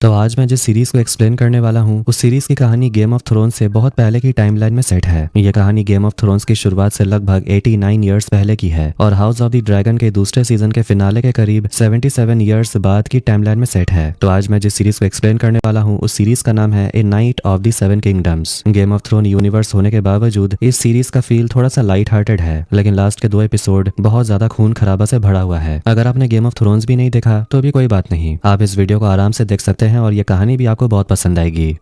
तो आज मैं जिस सीरीज को एक्सप्लेन करने वाला हूँ उस सीरीज की कहानी गेम ऑफ थ्रोन्स से बहुत पहले की टाइमलाइन में सेट है। ये कहानी गेम ऑफ थ्रोन्स की शुरुआत से लगभग 89 इयर्स पहले की है और हाउस ऑफ द ड्रैगन के दूसरे सीजन के फिनाले के करीब 77 इयर्स बाद की टाइमलाइन में सेट है। तो आज मैं जिस सीरीज को एक्सप्लेन करने वाला हूँ उस सीरीज का नाम है a knight of the seven kingdoms. Game of throne universe होने के बावजूद इस सीरीज का फील थोड़ा सा लाइट हार्टेड है, लेकिन लास्ट के 2 एपिसोड बहुत ज्यादा खून खराबा से भरा हुआ है। अगर आपने गेम ऑफ थ्रोन्स भी नहीं देखा तो भी कोई बात नहीं, आप इस वीडियो को आराम से देख सकते हैं और ये कहानी भी आपको बहुत पसंद आएगी।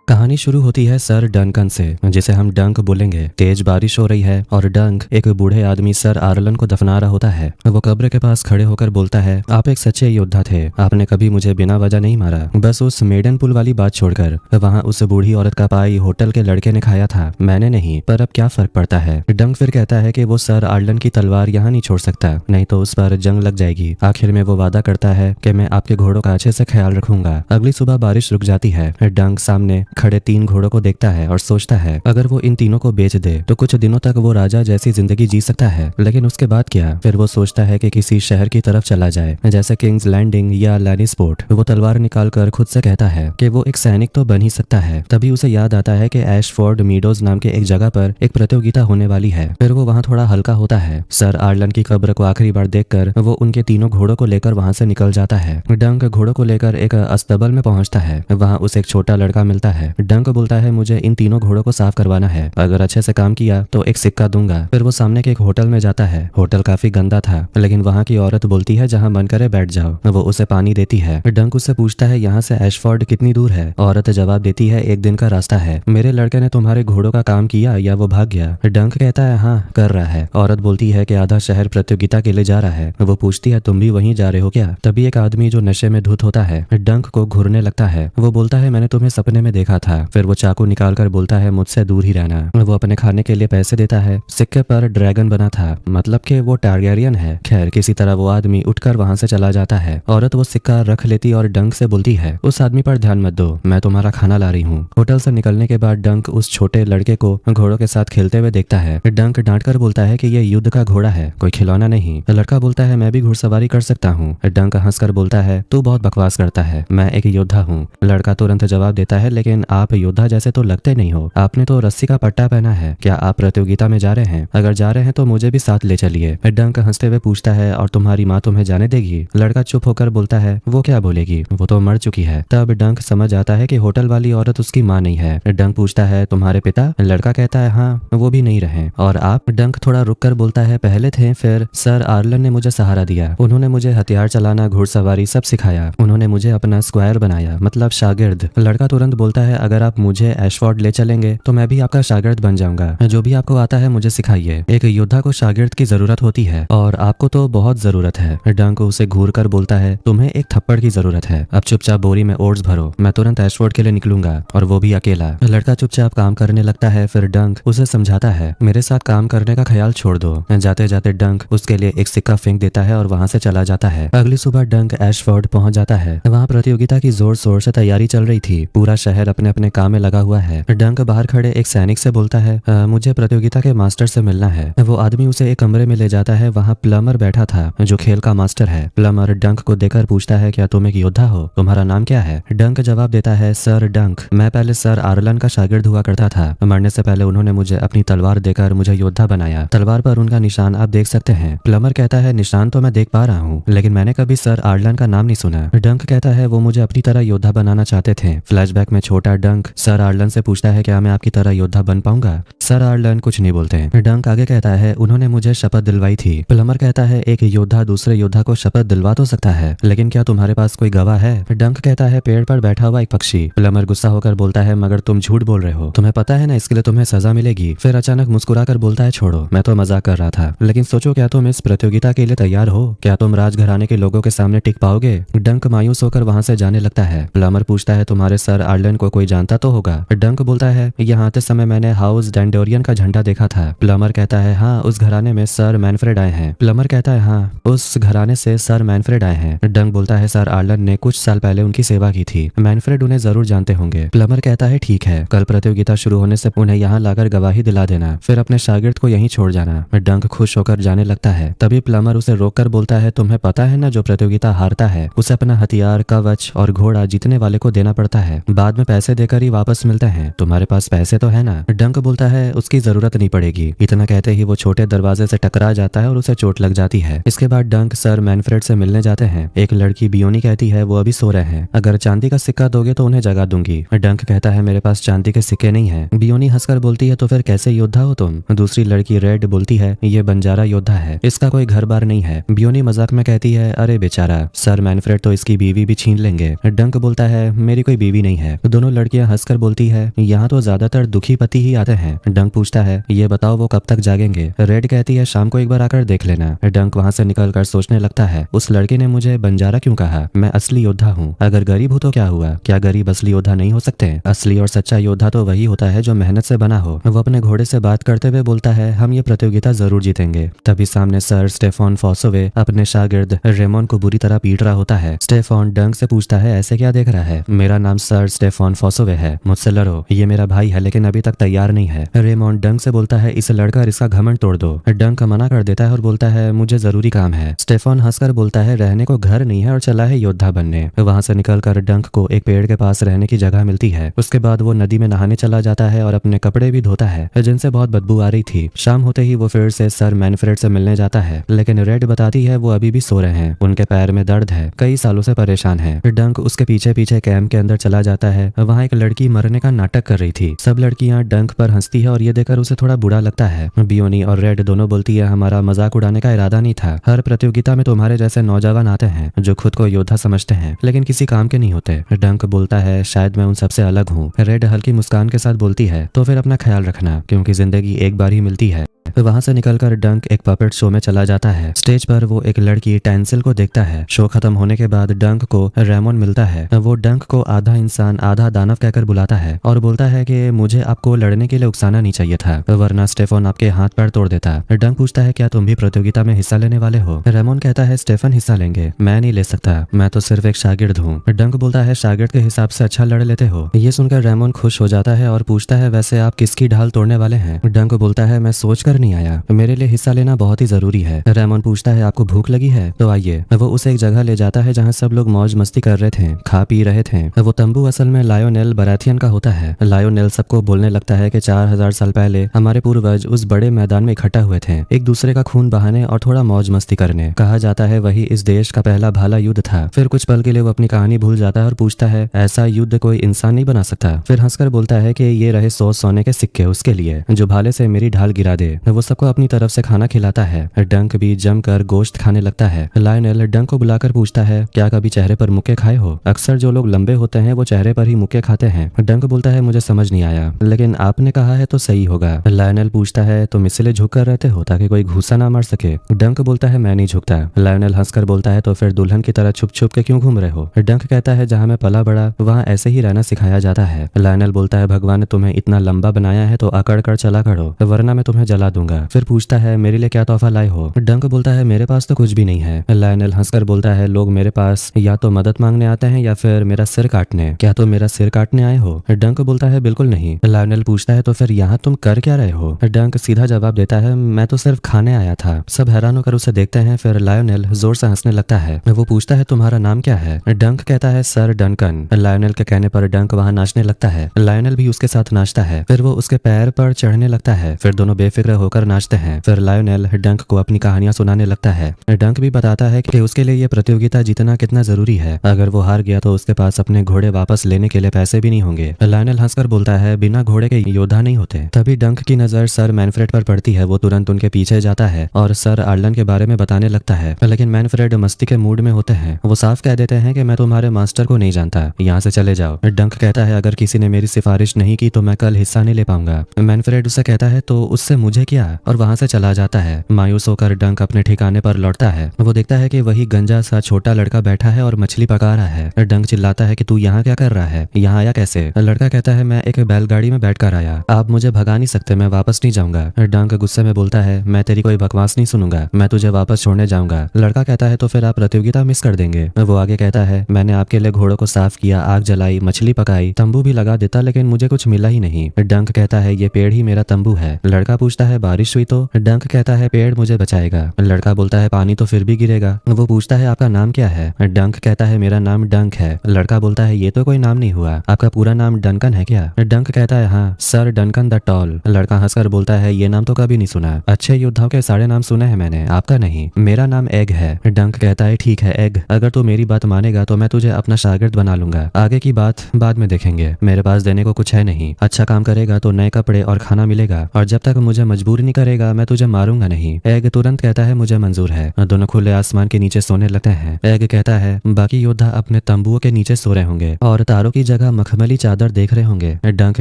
कहानी शुरू होती है सर डंकन से, जिसे हम डंक बोलेंगे। तेज बारिश हो रही है और डंक एक बूढ़े आदमी सर आर्लन को दफना रहा होता है। वो कब्र के पास खड़े होकर बोलता है, आप एक सच्चे योद्धा थे, आपने कभी मुझे बिना वजह नहीं मारा, बस उस मेडन पुल वाली बात छोड़कर। वहाँ उस बूढ़ी औरत का पाई होटल के लड़के ने खाया था, मैंने नहीं, पर अब क्या फर्क पड़ता है। डंक फिर कहता है कि वो सर आर्लन की तलवार यहाँ नहीं छोड़ सकता, नहीं तो उस पर जंग लग जाएगी। आखिर में वो वादा करता है कि मैं आपके घोड़ों का अच्छे से ख्याल रखूंगा। अगली सुबह बारिश रुक जाती है। डंक सामने खड़े 3 घोड़ों को देखता है और सोचता है अगर वो इन तीनों को बेच दे तो कुछ दिनों तक वो राजा जैसी जिंदगी जी सकता है, लेकिन उसके बाद क्या। फिर वो सोचता है कि किसी शहर की तरफ चला जाए, जैसे किंग्स लैंडिंग या लैनिस्पोर्ट। वो तलवार निकालकर खुद से कहता है कि वो एक सैनिक तो बन ही सकता है। तभी उसे याद आता है कि एशफोर्ड मीडोज नाम के एक जगह पर एक प्रतियोगिता होने वाली है। फिर वो वहाँ थोड़ा हल्का होता है। सर आर्लन की कब्र को आखिरी बार देखकर वो उनके तीनों घोड़ों को लेकर वहां से निकल जाता है। डंक घोड़ों को लेकर एक अस्तबल में पहुंचता है। वहां उसे एक छोटा लड़का मिलता है। डंक बोलता है, मुझे इन तीनों घोड़ों को साफ करवाना है, अगर अच्छे से काम किया तो एक सिक्का दूंगा। फिर वो सामने के एक होटल में जाता है। होटल काफी गंदा था, लेकिन वहाँ की औरत बोलती है जहाँ मन करे बैठ जाओ। वो उसे पानी देती है। डंक उससे पूछता है यहाँ से एशफोर्ड कितनी दूर है। औरत जवाब देती है, 1 दिन का रास्ता है। मेरे लड़के ने तुम्हारे घोड़ों का काम किया या वो भाग गया। डंक कहता है, हाँ कर रहा है। औरत बोलती है कि आधा शहर प्रतियोगिता के लिए जा रहा है। वो पूछती है, तुम भी वहीं जा रहे हो क्या। तभी एक आदमी जो नशे में धुत होता है डंक को घूरने लगता है। वो बोलता है, मैंने तुम्हें सपने में देखा था। फिर वो चाकू निकाल कर बोलता है, मुझसे दूर ही रहना। वो अपने खाने के लिए पैसे देता है। सिक्के पर ड्रैगन बना था, मतलब कि वो टारगेरियन है। खैर किसी तरह वो आदमी उठकर वहां से चला जाता है। औरत वो सिक्का रख लेती और डंक से बोलती है, उस आदमी पर ध्यान मत दो, मैं तुम्हारा खाना ला रही हूँ। होटल से निकलने के बाद डंक उस छोटे लड़के को घोड़ों के साथ खेलते हुए देखता है। डंक डांट कर बोलता है कि ये युद्ध का घोड़ा है, कोई खिलौना नहीं। लड़का बोलता है, मैं भी घुड़सवारी कर सकता हूँ। डंक हंसकर बोलता है, तू बहुत बकवास करता है, मैं एक योद्धा हूँ। लड़का तुरंत जवाब देता है, लेकिन आप योद्धा जैसे तो लगते नहीं हो, आपने तो रस्सी का पट्टा पहना है। क्या आप प्रतियोगिता में जा रहे हैं? अगर जा रहे हैं तो मुझे भी साथ ले चलिए। डंक हंसते हुए पूछता है, और तुम्हारी माँ तुम्हें जाने देगी? लड़का चुप होकर बोलता है, वो क्या बोलेगी, वो तो मर चुकी है। तब डंक समझ आता है कि होटल वाली औरत उसकी माँ नहीं है। डंक पूछता है, तुम्हारे पिता? लड़का कहता है, हाँ वो भी नहीं रहे। और आप? डंक थोड़ा रुक कर बोलता है, पहले थे, फिर सर आर्लन ने मुझे सहारा दिया। उन्होंने मुझे हथियार चलाना, घुड़सवारी सब सिखाया। उन्होंने मुझे अपना स्क्वायर बनाया, मतलब शागिर्द। लड़का तुरंत बोलता है, अगर आप मुझे एशफोर्ड ले चलेंगे तो मैं भी आपका शागिर्द बन जाऊंगा। जो भी आपको आता है मुझे सिखाइए। एक योद्धा को शागिर्द की जरूरत होती है और आपको तो बहुत जरूरत है। डंक उसे घूर कर बोलता है, तुम्हें एक थप्पड़ की जरूरत है। अब चुपचाप बोरी में ओट्स भरो, मैं तुरंत एशफोर्ड के लिए निकलूंगा, और वो भी अकेला। लड़का चुपचाप काम करने लगता है। फिर डंक उसे समझाता है, मेरे साथ काम करने का ख्याल छोड़ दो। जाते जाते डंक उसके लिए एक सिक्का फेंक देता है और वहां से चला जाता है। अगली सुबह डंक एशफोर्ड पहुंच जाता है। वहाँ प्रतियोगिता की जोर शोर से तैयारी चल रही थी। पूरा शहर अपने अपने काम में लगा हुआ है। डंक बाहर खड़े एक सैनिक से बोलता है, मुझे प्रतियोगिता के मास्टर से मिलना है। वो आदमी उसे एक कमरे में ले जाता है। वहाँ प्लमर बैठा था जो खेल का मास्टर है। प्लमर डंक को देखकर पूछता है, क्या तुम एक योद्धा हो? तुम्हारा नाम क्या है? डंक जवाब देता है, सर डंक, मैं पहले सर आर्लन का शागिर्द हुआ करता था। मरने से पहले उन्होंने मुझे अपनी तलवार देकर मुझे योद्धा बनाया। तलवार पर उनका निशान आप देख सकते हैं। प्लमर कहता है, निशान तो मैं देख पा रहा हूँ, लेकिन मैंने कभी सर आर्लन का नाम नहीं सुना। डंक कहता है, वो मुझे अपनी तरह योद्धा बनाना चाहते थे। फ्लैशबैक में छोटा डंक सर आर्लन से पूछता है, क्या मैं आपकी तरह योद्धा बन पाऊंगा? सर आर्लन कुछ नहीं बोलते। डंक आगे कहता है, उन्होंने मुझे शपथ दिलवाई थी। प्लमर कहता है, एक योद्धा दूसरे योद्धा को शपथ दिलवा तो सकता है, लेकिन क्या तुम्हारे पास कोई गवाह है? डंक कहता है, पेड़ पर बैठा हुआ एक पक्षी। प्लमर गुस्सा होकर बोलता है, मगर तुम झूठ बोल रहे हो, तुम्हें पता है ना इसके लिए तुम्हें सजा मिलेगी। फिर अचानक मुस्कुरा कर बोलता है, छोड़ो, मैं तो मजाक कर रहा था, लेकिन सोचो, क्या तुम इस प्रतियोगिता के लिए तैयार हो? क्या तुम राजघराने के लोगों के सामने टिक पाओगे? डंक मायूस होकर वहां से जाने लगता है। प्लमर पूछता है, तुम्हारे सर आर्लन को कोई जानता तो होगा। डंक बोलता है यहाँ आते समय मैंने हाउस डेंडोरियन का झंडा देखा था। प्लमर कहता है हाँ, उस घराने में सर मैनफ्रेड आए हैं। प्लमर कहता है हाँ, उस घराने से सर मैनफ्रेड आए हैं। डंक बोलता है सर आर्लन ने कुछ साल पहले उनकी सेवा की थी, मैनफ्रेड उन्हें जरूर जानते होंगे। प्लमर कहता है ठीक है, कल प्रतियोगिता शुरू होने से उन्हें यहाँ लाकर गवाही दिला देना, फिर अपने शागिर्द को यहीं छोड़ जाना। डंक खुश होकर जाने लगता है। तभी प्लमर उसे रोककर बोलता है तुम्हें पता है ना, जो प्रतियोगिता हारता है उसे अपना हथियार, कवच और घोड़ा जीतने वाले को देना पड़ता है, बाद में पैसे देकर ही वापस मिलते हैं। तुम्हारे पास पैसे तो है ना? डंक बोलता है उसकी जरूरत नहीं पड़ेगी। इतना कहते ही वो छोटे दरवाजे से टकरा जाता है और उसे चोट लग जाती है। इसके बाद डंक सर मैनफ्रेड से मिलने जाते हैं। एक लड़की बियोनी कहती है वो अभी सो रहे हैं, अगर चांदी का सिक्का दोगे तो उन्हें जगा दूंगी। डंक कहता है मेरे पास चांदी के सिक्के नहीं है। बियोनी हंसकर बोलती है तो फिर कैसे योद्धा हो तुम? दूसरी लड़की रेड बोलती है ये बंजारा योद्धा है, इसका कोई घर बार नहीं है। बियोनी मजाक में कहती है अरे बेचारा, सर मैनफ्रेड तो इसकी बीवी भी छीन लेंगे। डंक बोलता है मेरी कोई बीवी नहीं है। दोनों लड़कियां हंसकर बोलती है यहाँ तो ज्यादातर दुखी पति ही आते हैं। डंक पूछता है ये बताओ वो कब तक जागेंगे? रेड कहती है शाम को एक बार आकर देख लेना। डंक वहां से निकलकर सोचने लगता है उस लड़के ने मुझे बंजारा क्यों कहा? मैं असली योद्धा हूँ, अगर गरीब हूँ तो क्या हुआ? क्या गरीब असली योद्धा नहीं हो सकते? असली और सच्चा योद्धा तो वही होता है जो मेहनत से बना हो। वो अपने घोड़े से बात करते हुए बोलता है हम ये प्रतियोगिता जरूर जीतेंगे। तभी सामने सर स्टेफन फॉसोवे अपने शागिर्द रेमोन को बुरी तरह पीट रहा होता है। स्टेफन डंक से पूछता है ऐसे क्या देख रहा है? मेरा नाम सर स्टेफन फॉसोवे है, मुझसे लड़ो, ये मेरा भाई है लेकिन अभी तक तैयार नहीं है। रेमोन डंक से बोलता है इसे लड़कर इसका घमंड तोड़ दो। डंक मना कर देता है और बोलता है मुझे जरूरी काम है। स्टेफन हंसकर बोलता है रहने को घर नहीं है और चला है योद्धा बनने। वहां से निकलकर डंक को एक पेड़ के पास रहने की जगह मिलती है। उसके बाद वो नदी में नहाने चला जाता है और अपने कपड़े भी धोता है जिनसे बहुत बदबू आ रही थी। शाम होते ही वो फिर से सर मैनफ्रेड से मिलने जाता है, लेकिन रेड बताती है वो अभी भी सो रहे हैं, उनके पैर में दर्द है, कई सालों से परेशान है। डंक उसके पीछे पीछे कैंप के अंदर चला जाता है। वहाँ एक लड़की मरने का नाटक कर रही थी। सब लड़कियां डंक पर हंसती है और ये देखकर उसे थोड़ा बुरा लगता है। बियोनी और रेड दोनों बोलती है हमारा मजाक उड़ाने का इरादा नहीं था। हर प्रतियोगिता में तुम्हारे जैसे नौजवान आते हैं जो खुद को योद्धा समझते हैं लेकिन किसी काम के नहीं होते। डंक बोलता है शायद मैं उन सबसे अलग हूँ। रेड हल्की मुस्कान के साथ बोलती है तो फिर अपना ख्याल रखना, क्योंकि जिंदगी एक बार ही मिलती है। वहां से निकलकर डंक एक पपेट शो में चला जाता है। स्टेज पर वो एक लड़की टेंसिल को देखता है। शो खत्म होने के बाद डंक को रेमोन मिलता है। वो डंक को आधा इंसान आधा दानव कहकर बुलाता है और बोलता है कि मुझे आपको लड़ने के लिए उकसाना नहीं चाहिए था, वरना स्टेफन आपके हाथ पैर तोड़ देता। डंक पूछता है क्या तुम भी प्रतियोगिता में हिस्सा लेने वाले हो? रेमोन कहता है स्टेफन हिस्सा लेंगे, मैं नहीं ले सकता, मैं तो सिर्फ एक शागिर्द हूँ। डंक बोलता है शागिर्द के हिसाब से अच्छा लड़ लेते हो। ये सुनकर रेमोन खुश हो जाता है और पूछता है वैसे आप किसकी ढाल तोड़ने वाले हैं? डंक बोलता है मैं सोच कर नहीं आया, मेरे लिए हिस्सा लेना बहुत ही जरूरी है। रेमोन पूछता है आपको भूख लगी है तो आइए। वो उसे एक जगह ले जाता है जहाँ सब लोग मौज मस्ती कर रहे थे, खा पी रहे थे। वो तंबू असल में लायोनेल बराथियन का होता है। लायोनेल सबको बोलने लगता है कि 4000 साल पहले हमारे पूर्वज उस बड़े मैदान में इकट्ठा हुए थे, एक दूसरे का खून बहाने और थोड़ा मौज मस्ती करने। कहा जाता है वही इस देश का पहला भाला युद्ध था। फिर कुछ पल के लिए वो अपनी कहानी भूल जाता है और पूछता है ऐसा युद्ध कोई इंसान नहीं बना सकता? फिर हंसकर बोलता है कि ये रहे 100 सोने के सिक्के उसके लिए जो भाले से मेरी ढाल गिरा दे। वो सबको अपनी तरफ से खाना खिलाता है। डंक भी जमकर गोश्त खाने लगता है। लायनेल डंक को बुलाकर पूछता है क्या कभी चेहरे पर मुक्के खाए हो? अक्सर जो लोग लंबे होते हैं वो चेहरे पर ही मुक्के खाते हैं। डंक बोलता है मुझे समझ नहीं आया, लेकिन आपने कहा है तो सही होगा। लायनेल पूछता है तुम इसलिए झुक कर रहते हो ताकि कोई घूसा ना मार सके? डंक बोलता है मैं नहीं झुकता। लायनेल हंसकर बोलता है तो फिर दुल्हन की तरह छुप छुप के क्यों घूम रहे हो? डंक कहता है जहाँ मैं पला बड़ा वहाँ ऐसे ही रहना सिखाया जाता है। लायनेल बोलता है भगवान ने तुम्हें इतना लंबा बनाया है तो अकड़ कर चला करो, वरना मैं तुम्हें जला दूंगा। फिर पूछता है मेरे लिए क्या तोहफा लाए हो? डंक बोलता है मेरे पास तो कुछ भी नहीं है। लायनेल हंसकर बोलता है लोग मेरे पास या तो मदद मांगने आते हैं या फिर मेरा सिर काटने, क्या तुम मेरा सिर काटने आए हो? डंक बोलता है बिल्कुल नहीं। लायनेल पूछता है तो फिर यहाँ तुम कर क्या रहे हो? डंक सीधा जवाब देता है मैं तो सिर्फ खाने आया था। सब हैरान होकर उसे देखते हैं। फिर लायनेल जोर से हंसने लगता है। वो पूछता है तुम्हारा नाम क्या है? डंक कहता है सर डंकन। लायनेल के कहने पर डंक वहाँ नाचने लगता है। लायनेल भी उसके साथ नाचता है। फिर वो उसके पैर पर चढ़ने लगता है। फिर दोनों बेफिक्र होकर नाचते हैं। फिर लायनेल डंक को अपनी कहानियां सुनाने लगता है। डंक भी बताता है कि उसके लिए ये प्रतियोगिता जीतना कितना जरूरी है। अगर वो हार गया तो उसके पास अपने घोड़े वापस लेने के लिए पैसे भी नहीं होंगे। लायनेल हंसकर बोलता है बिना घोड़े के योद्धा नहीं होते। तभी डंक की नजर सर मैनफ्रेड पर पड़ती है। वो तुरंत उनके पीछे जाता है और सर आर्लन के बारे में बताने लगता है, लेकिन मैनफ्रेड मस्ती के मूड में होते हैं। वो साफ कह देते हैं कि मैं तुम्हारे मास्टर को नहीं जानता, यहाँ से चले जाओ। डंक कहता है अगर किसी ने मेरी सिफारिश नहीं की तो मैं कल हिस्सा नहीं ले पाऊंगा। मैनफ्रेड उसे कहता है तो उससे मुझे किया और वहां से चला जाता है। मायूस होकर डंक अपने ठिकाने पर लौटता है। वो देखता है कि वही गंजा सा छोटा लड़का बैठा है और मछली पका रहा है। डंक चिल्लाता है कि तू यहाँ क्या कर रहा है, यहाँ आया कैसे? लड़का कहता है मैं एक बैलगाड़ी में बैठकर आया, आप मुझे भगा नहीं सकते, मैं वापस नहीं जाऊंगा। डंक गुस्से में बोलता है मैं तेरी कोई बकवास नहीं सुनूंगा, मैं तुझे वापस छोड़ने जाऊंगा। लड़का कहता है तो फिर आप प्रतियोगिता मिस कर देंगे। वो आगे कहता है मैंने आपके लिए घोड़ों को साफ किया, आग जलाई, मछली पकाई, तंबू भी लगा देता, लेकिन मुझे कुछ मिला ही नहीं। डंक कहता है ये पेड़ ही मेरा तंबू है। लड़का पूछता है बारिश हुई तो? डंक कहता है पेड़ मुझे बचाएगा। लड़का बोलता है पानी तो फिर भी गिरेगा। वो पूछता है आपका नाम क्या है? डंक कहता है मेरा नाम डंक है। लड़का बोलता है ये तो कोई नाम नहीं हुआ, आपका पूरा नाम डंकन है क्या? डंक कहता है हाँ, सर डंकन द टॉल। लड़का हंसकर बोलता है ये नाम तो कभी नहीं सुना, अच्छे योद्धाओं के सारे नाम सुने हैं मैंने, आपका नहीं। मेरा नाम एग है। डंक कहता है ठीक है एग, अगर तू मेरी बात मानेगा तो मैं तुझे अपना शागिर्द बना लूंगा, आगे की बात बाद में देखेंगे, मेरे पास देने को कुछ है नहीं। अच्छा काम करेगा तो नए कपड़े और खाना मिलेगा, और जब तक मुझे मजबूर नहीं करेगा मैं तुझे मारूंगा नहीं। एग तुरंत कहता है मुझे मंजूर है। दोनों खुले आसमान के नीचे सोने लगते हैं। एग कहता है बाकी योद्धा अपने तंबुओं के नीचे सो रहे होंगे और तारों की जगह मखमली चादर देख रहे होंगे। डंक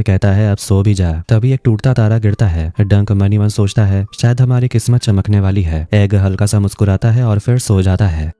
कहता है अब सो भी जा। तभी एक टूटता तारा गिरता है। डंक मनी मन सोचता है शायद हमारी किस्मत चमकने वाली है। एग हल्का सा मुस्कुराता है और फिर सो जाता है।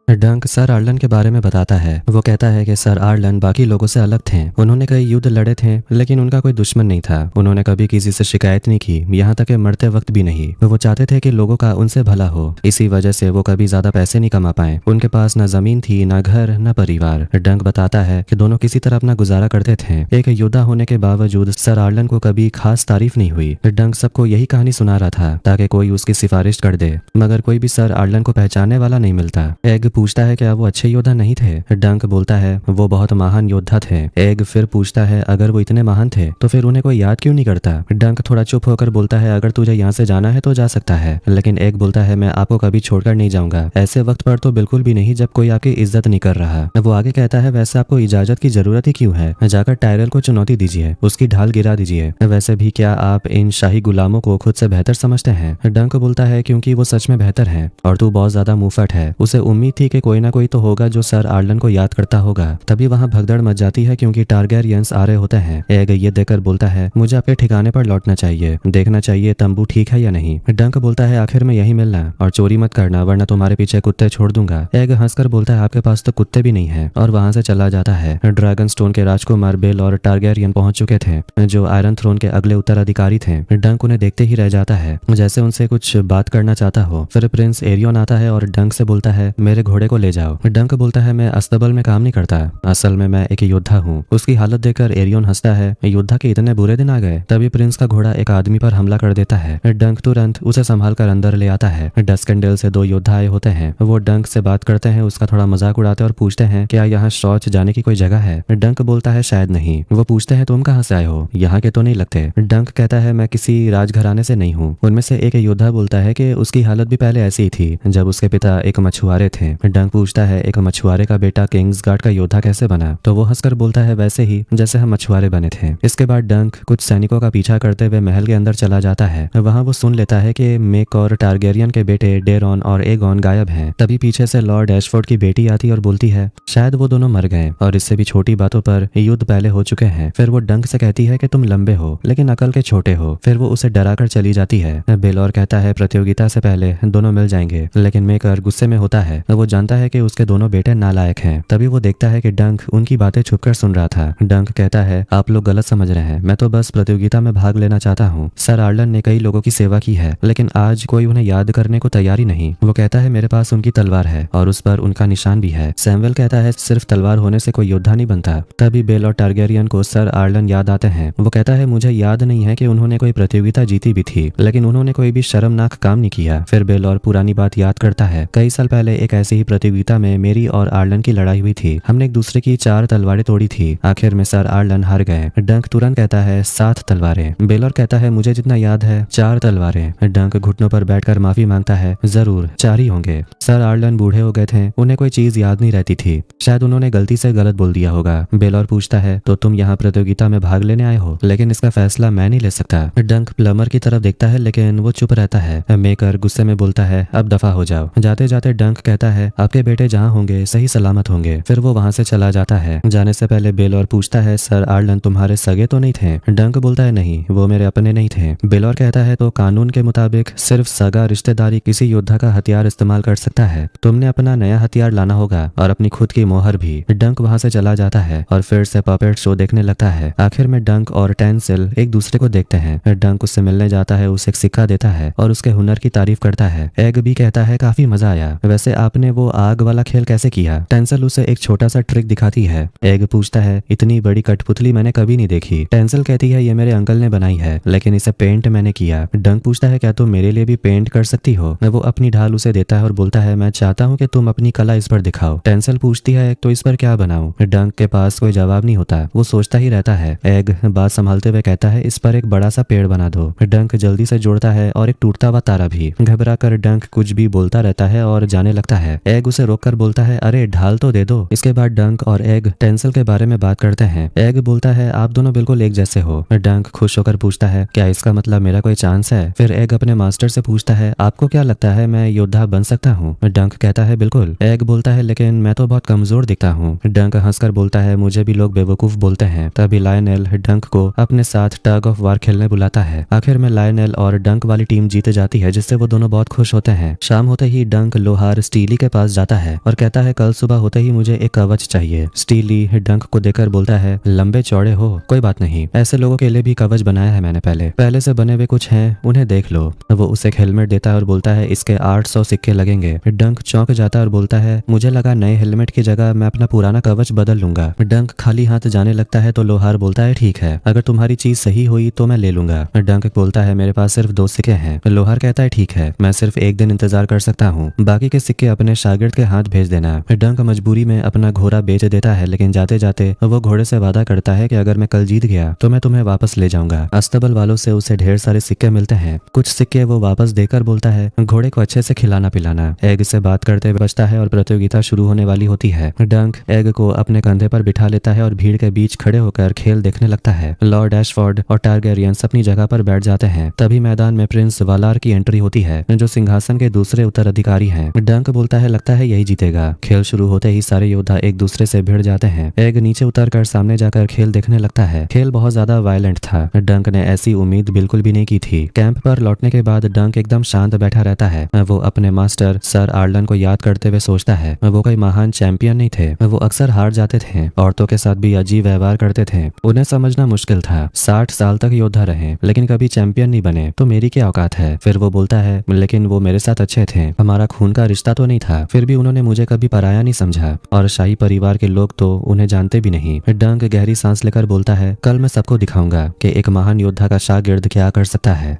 डंक सर आर्लन के बारे में बताता है। वो कहता है कि सर आर्लन बाकी लोगों से अलग थे, उन्होंने कई युद्ध लड़े थे लेकिन उनका कोई दुश्मन नहीं था, उन्होंने कभी किसी से शिकायत नहीं की, यहाँ तक कि मरते वक्त भी नहीं। वो चाहते थे कि लोगों का उनसे भला हो, इसी वजह से वो कभी ज्यादा पैसे नहीं कमा पाए, उनके पास न जमीन थी, न घर, न परिवार। डंक बताता है कि दोनों किसी तरह अपना गुजारा करते थे। एक योद्धा होने के बावजूद सर आर्लन को कभी खास तारीफ नहीं हुई। डंक सबको यही कहानी सुना रहा था ताकि कोई उसकी सिफारिश कर दे, मगर कोई भी सर आर्लन को पहचानने वाला नहीं मिलता। एग पूछता है क्या वो अच्छे योद्धा नहीं थे? डंक बोलता है वो बहुत महान योद्धा थे। एग फिर पूछता है अगर वो इतने महान थे तो फिर उन्हें कोई याद क्यों नहीं करता? डंक थोड़ा चुप होकर बोलता है अगर तुझे यहाँ से जाना है तो जा सकता है, लेकिन एग बोलता है मैं आपको कभी छोड़कर नहीं जाऊंगा, ऐसे वक्त पर तो बिल्कुल भी नहीं जब कोई आपकी इज्जत नहीं कर रहा। वो आगे कहता है वैसे आपको इजाजत की जरूरत ही क्यों है, जाकर टायरल को चुनौती दीजिए, उसकी ढाल गिरा दीजिए। वैसे भी क्या आप इन शाही गुलामों को खुद से बेहतर समझते हैं? डंक बोलता है क्योंकि वो सच में बेहतर है और तू बहुत ज्यादा मुंहफट है। उसे उम्मीद थी कि कोई ना कोई तो होगा जो सर आर्लन को याद करता होगा। तभी वहां भगदड़ मच जाती है क्योंकि टारगेरियंस आ रहे होते हैं। एग ये देखकर बोलता है मुझे अपने ठिकाने पर लौटना चाहिए, देखना चाहिए तंबू ठीक है या नहीं। डंक बोलता है आखिर में यही मिलना, और चोरी मत करना वरना तुम्हारे पीछे कुत्ते छोड़ दूंगा। एग हंसकर बोलता है आपके पास तो कुत्ते भी नहीं है, और वहां से चला जाता है। ड्रैगन स्टोन के राजकुमार बेल और टारगेरियन पहुंच चुके थे जो आयरन थ्रोन के अगले उत्तराधिकारी थे। डंक उन्हें देखते ही रह जाता है जैसे उनसे कुछ बात करना चाहता हो। फिर प्रिंस एरियन आता है और डंक से बोलता है मेरे घोड़े को ले जाओ। डंक बोलता है मैं अस्तबल में काम नहीं करता, असल में मैं एक योद्धा हूँ। उसकी हालत देखकर एरियन हंसता है योद्धा के इतने बुरे दिन आ गए। तभी प्रिंस का घोड़ा एक आदमी पर हमला कर देता है। डंक तुरंत उसे संभाल कर अंदर ले आता है। डस्कंडेल से दो योद्धा आए होते हैं, वो डंक से बात करते हैं, उसका थोड़ा मजाक उड़ाते हैं और पूछते हैं क्या यहाँ शौच जाने की कोई जगह है? डंक बोलता है शायद नहीं। वो पूछते हैं तुम कहाँ से आए हो, यहाँ के तो नहीं लगते। डंक कहता है मैं किसी राजघराने से नहीं हूँ। उनमें से एक योद्धा बोलता है कि उसकी हालत भी पहले ऐसी ही थी जब उसके पिता एक मछुआरे थे। डंक पूछता है एक मछुआरे का बेटा किंग्सगार्ड का योद्धा कैसे बना? तो वो हंसकर बोलता है वैसे ही जैसे हम मछुआरे बने थे। इसके बाद डंक कुछ सैनिकों का पीछा करते हुए महल के अंदर चला जाता है। वहां वो सुन लेता है कि मेक और टारगेरियन के बेटे डेरॉन और एगॉन गायब हैं। तभी पीछे से लॉर्ड एशफोर्ड की बेटी आती और बोलती है शायद वो दोनों मर गए और इससे भी छोटी बातों पर युद्ध पहले हो चुके हैं। फिर वो डंक से कहती है कि तुम लंबे हो लेकिन अकल के छोटे हो। फिर वो उसे डराकर चली जाती है। बेलॉर कहता है प्रतियोगिता से पहले दोनों मिल जाएंगे, लेकिन मेकर गुस्से में होता है। वो जानता है कि उसके दोनों बेटे नालायक हैं। तभी वो देखता है कि डंक उनकी बातें छुपकर सुन रहा था। डंक कहता है आप लोग गलत समझ रहे हैं, मैं तो बस प्रतियोगिता में भाग लेना चाहता हूँ। सर आर्लन ने कई लोगों की सेवा की है लेकिन आज कोई उन्हें याद करने को तैयार ही नहीं। वो कहता है मेरे पास उनकी तलवार है और उस पर उनका निशान भी है। सैमुअल कहता है सिर्फ तलवार होने से कोई योद्धा नहीं बनता। तभी बेल और टारगेरियन को सर आर्लन याद आते हैं। वो कहता है मुझे याद नहीं है कि उन्होंने कोई प्रतियोगिता जीती भी थी, लेकिन उन्होंने कोई भी शर्मनाक काम नहीं किया। फिर बेल और पुरानी बात याद करता है। कई साल पहले एक ऐसी ही प्रतियोगिता में मेरी और आर्लन की लड़ाई हुई थी। हमने एक दूसरे की 4 तलवारें तोड़ी थी। आखिर में सर आर्लन हार गए। डंक तुरंत कहता है 7 तलवारें। बेलर कहता है मुझे जितना याद है 4 तलवारें। डंक घुटनों पर बैठकर माफी मांगता है जरूर 4 ही होंगे। सर आर्लन बूढ़े हो गए थे, उन्हें कोई चीज याद नहीं रहती थी, शायद उन्होंने गलती से गलत बोल दिया होगा। बेलर पूछता है तो तुम यहाँ प्रतियोगिता में भाग लेने आए हो, लेकिन इसका फैसला मैं नहीं ले सकता। डंक प्लमर की तरफ देखता है लेकिन वो चुप रहता है। मेकर गुस्से में बोलता है अब दफा हो जाओ। जाते जाते डंक कहता है आपके बेटे जहाँ होंगे सही सलामत होंगे। फिर वो वहाँ से चला जाता है। जाने से पहले बेलोर पूछता है, सर आर्लन तुम्हारे सगे तो नहीं थे? डंक बोलता है, नहीं, वो मेरे अपने नहीं थे। बेलोर कहता है, तो कानून के मुताबिक सिर्फ सगा रिश्तेदारी किसी योद्धा का हथियार इस्तेमाल कर सकता है। तुमने अपना नया हथियार लाना होगा और अपनी खुद की मोहर भी। डंक वहाँ से चला जाता है और फिर से पपेट शो देखने लगता है। आखिर में डंक और टेंसिल एक दूसरे को देखते हैं। डंक उससे मिलने जाता है, उसे एक सिक्का देता है और उसके हुनर की तारीफ करता है। एग भी कहता है, काफी मजा आया, वैसे आपने वो आग वाला खेल कैसे किया? टेंसिल उसे एक छोटा सा ट्रिक दिखाती है। एग पूछता है, इतनी बड़ी कठपुतली मैंने कभी नहीं देखी। टेंसिल कहती है, ये मेरे अंकल ने बनाई है, लेकिन इसे पेंट मैंने किया। डंक पूछता है, क्या तुम मेरे लिए भी पेंट कर सकती हो? वो अपनी ढाल उसे देता है और बोलता है, मैं चाहता हूँ कि तुम अपनी कला इस पर दिखाओ। टेंसिल पूछती है, तो इस पर क्या बनाऊं? डंक के पास कोई जवाब नहीं होता, वो सोचता ही रहता है। एग बात संभालते हुए कहता है, इस पर एक बड़ा सा पेड़ बना दो। डंक जल्दी से जोड़ता है और एक टूटता हुआ तारा भी। घबरा कर डंक कुछ भी बोलता रहता है और जाने लगता है। एग उसे रोककर बोलता है, अरे ढाल तो दे दो। इसके बाद डंक और एग टेंसिल के बारे में बात करते हैं। एग बोलता है, आप दोनों बिल्कुल एक जैसे हो। डंक खुश होकर पूछता है, क्या इसका मतलब मेरा कोई चांस है? फिर एग अपने मास्टर से पूछता है, आपको क्या लगता है मैं योद्धा बन सकता हूँ? डंक कहता है, बिल्कुल। एग बोलता है, लेकिन मैं तो बहुत कमजोर दिखता हूँ। डंक हंसकर बोलता है, मुझे भी लोग बेवकूफ बोलते हैं। तभी लायनेल डंक को अपने साथ टग ऑफ वार खेलने बुलाता है। आखिर में लायनेल और डंक वाली टीम जीत जाती है, जिससे वो दोनों बहुत खुश होते हैं। शाम होते ही डंक लोहार स्टीली के पास जाता है और कहता है, कल सुबह होते ही मुझे एक कवच चाहिए। स्टीली डंक को देखकर बोलता है, लंबे चौड़े हो, कोई बात नहीं, ऐसे लोगों के लिए भी कवच बनाया है मैंने पहले से बने हुए कुछ हैं, उन्हें देख लो। वो उसे एक हेलमेट देता है और बोलता है, इसके 800 सिक्के लगेंगे। डंक चौंक जाता है और बोलता है, मुझे लगा नए हेलमेट की जगह मैं अपना पुराना कवच बदल लूंगा। डंक खाली हाथ जाने लगता है तो लोहार बोलता है, ठीक है, अगर तुम्हारी चीज सही हुई तो मैं ले लूंगा। डंक बोलता है, मेरे पास सिर्फ 2 सिक्के हैं। लोहार कहता है, ठीक है, मैं सिर्फ एक दिन इंतजार कर सकता हूँ, बाकी के सिक्के अपने शागिर्द के हाथ भेज देना। डंक मजबूरी में अपना घोड़ा बेच देता है, लेकिन जाते जाते वो घोड़े से वादा करता है कि अगर मैं कल जीत गया तो मैं तुम्हें वापस ले जाऊंगा। अस्तबल वालों से उसे ढेर सारे सिक्के मिलते हैं। कुछ सिक्के वो वापस देकर बोलता है, घोड़े को अच्छे से खिलाना पिलाना। एग से बात करते हुए बचता है और प्रतियोगिता शुरू होने वाली होती है। डंक एग को अपने कंधे पर बिठा लेता है और भीड़ के बीच खड़े होकर खेल देखने लगता है। लॉर्ड एशफोर्ड और टारगेरियंस अपनी जगह पर बैठ जाते हैं। तभी मैदान में प्रिंस वालार की एंट्री होती है, जो सिंहासन के दूसरे उत्तराधिकारी हैं। डंक बोलता है, लगता है यही जीतेगा। खेल शुरू होते ही सारे योद्धा एक दूसरे से भिड़ जाते हैं। एग नीचे उतरकर सामने जाकर खेल देखने लगता है। खेल बहुत ज्यादा वायलेंट था। डंक ने ऐसी उम्मीद बिल्कुल भी नहीं की थी। कैंप पर लौटने के बाद डंक एकदम शांत बैठा रहता है। वो अपने मास्टर सर आर्लन को याद करते हुए सोचता है, वो कोई महान चैंपियन नहीं थे, वो अक्सर हार जाते थे, औरतों के साथ भी अजीब व्यवहार करते थे, उन्हें समझना मुश्किल था। 60 साल तक योद्धा रहे लेकिन कभी चैंपियन नहीं बने, तो मेरी क्या औकात है? फिर वो बोलता है, लेकिन वो मेरे साथ अच्छे थे, हमारा खून का रिश्ता तो नहीं था, फिर भी उन्होंने मुझे कभी पराया नहीं समझा, और शाही परिवार के लोग तो उन्हें जानते भी नहीं। डंक गहरी सांस लेकर बोलता है, कल मैं सबको दिखाऊंगा कि एक महान योद्धा का शागिर्द क्या कर सकता है।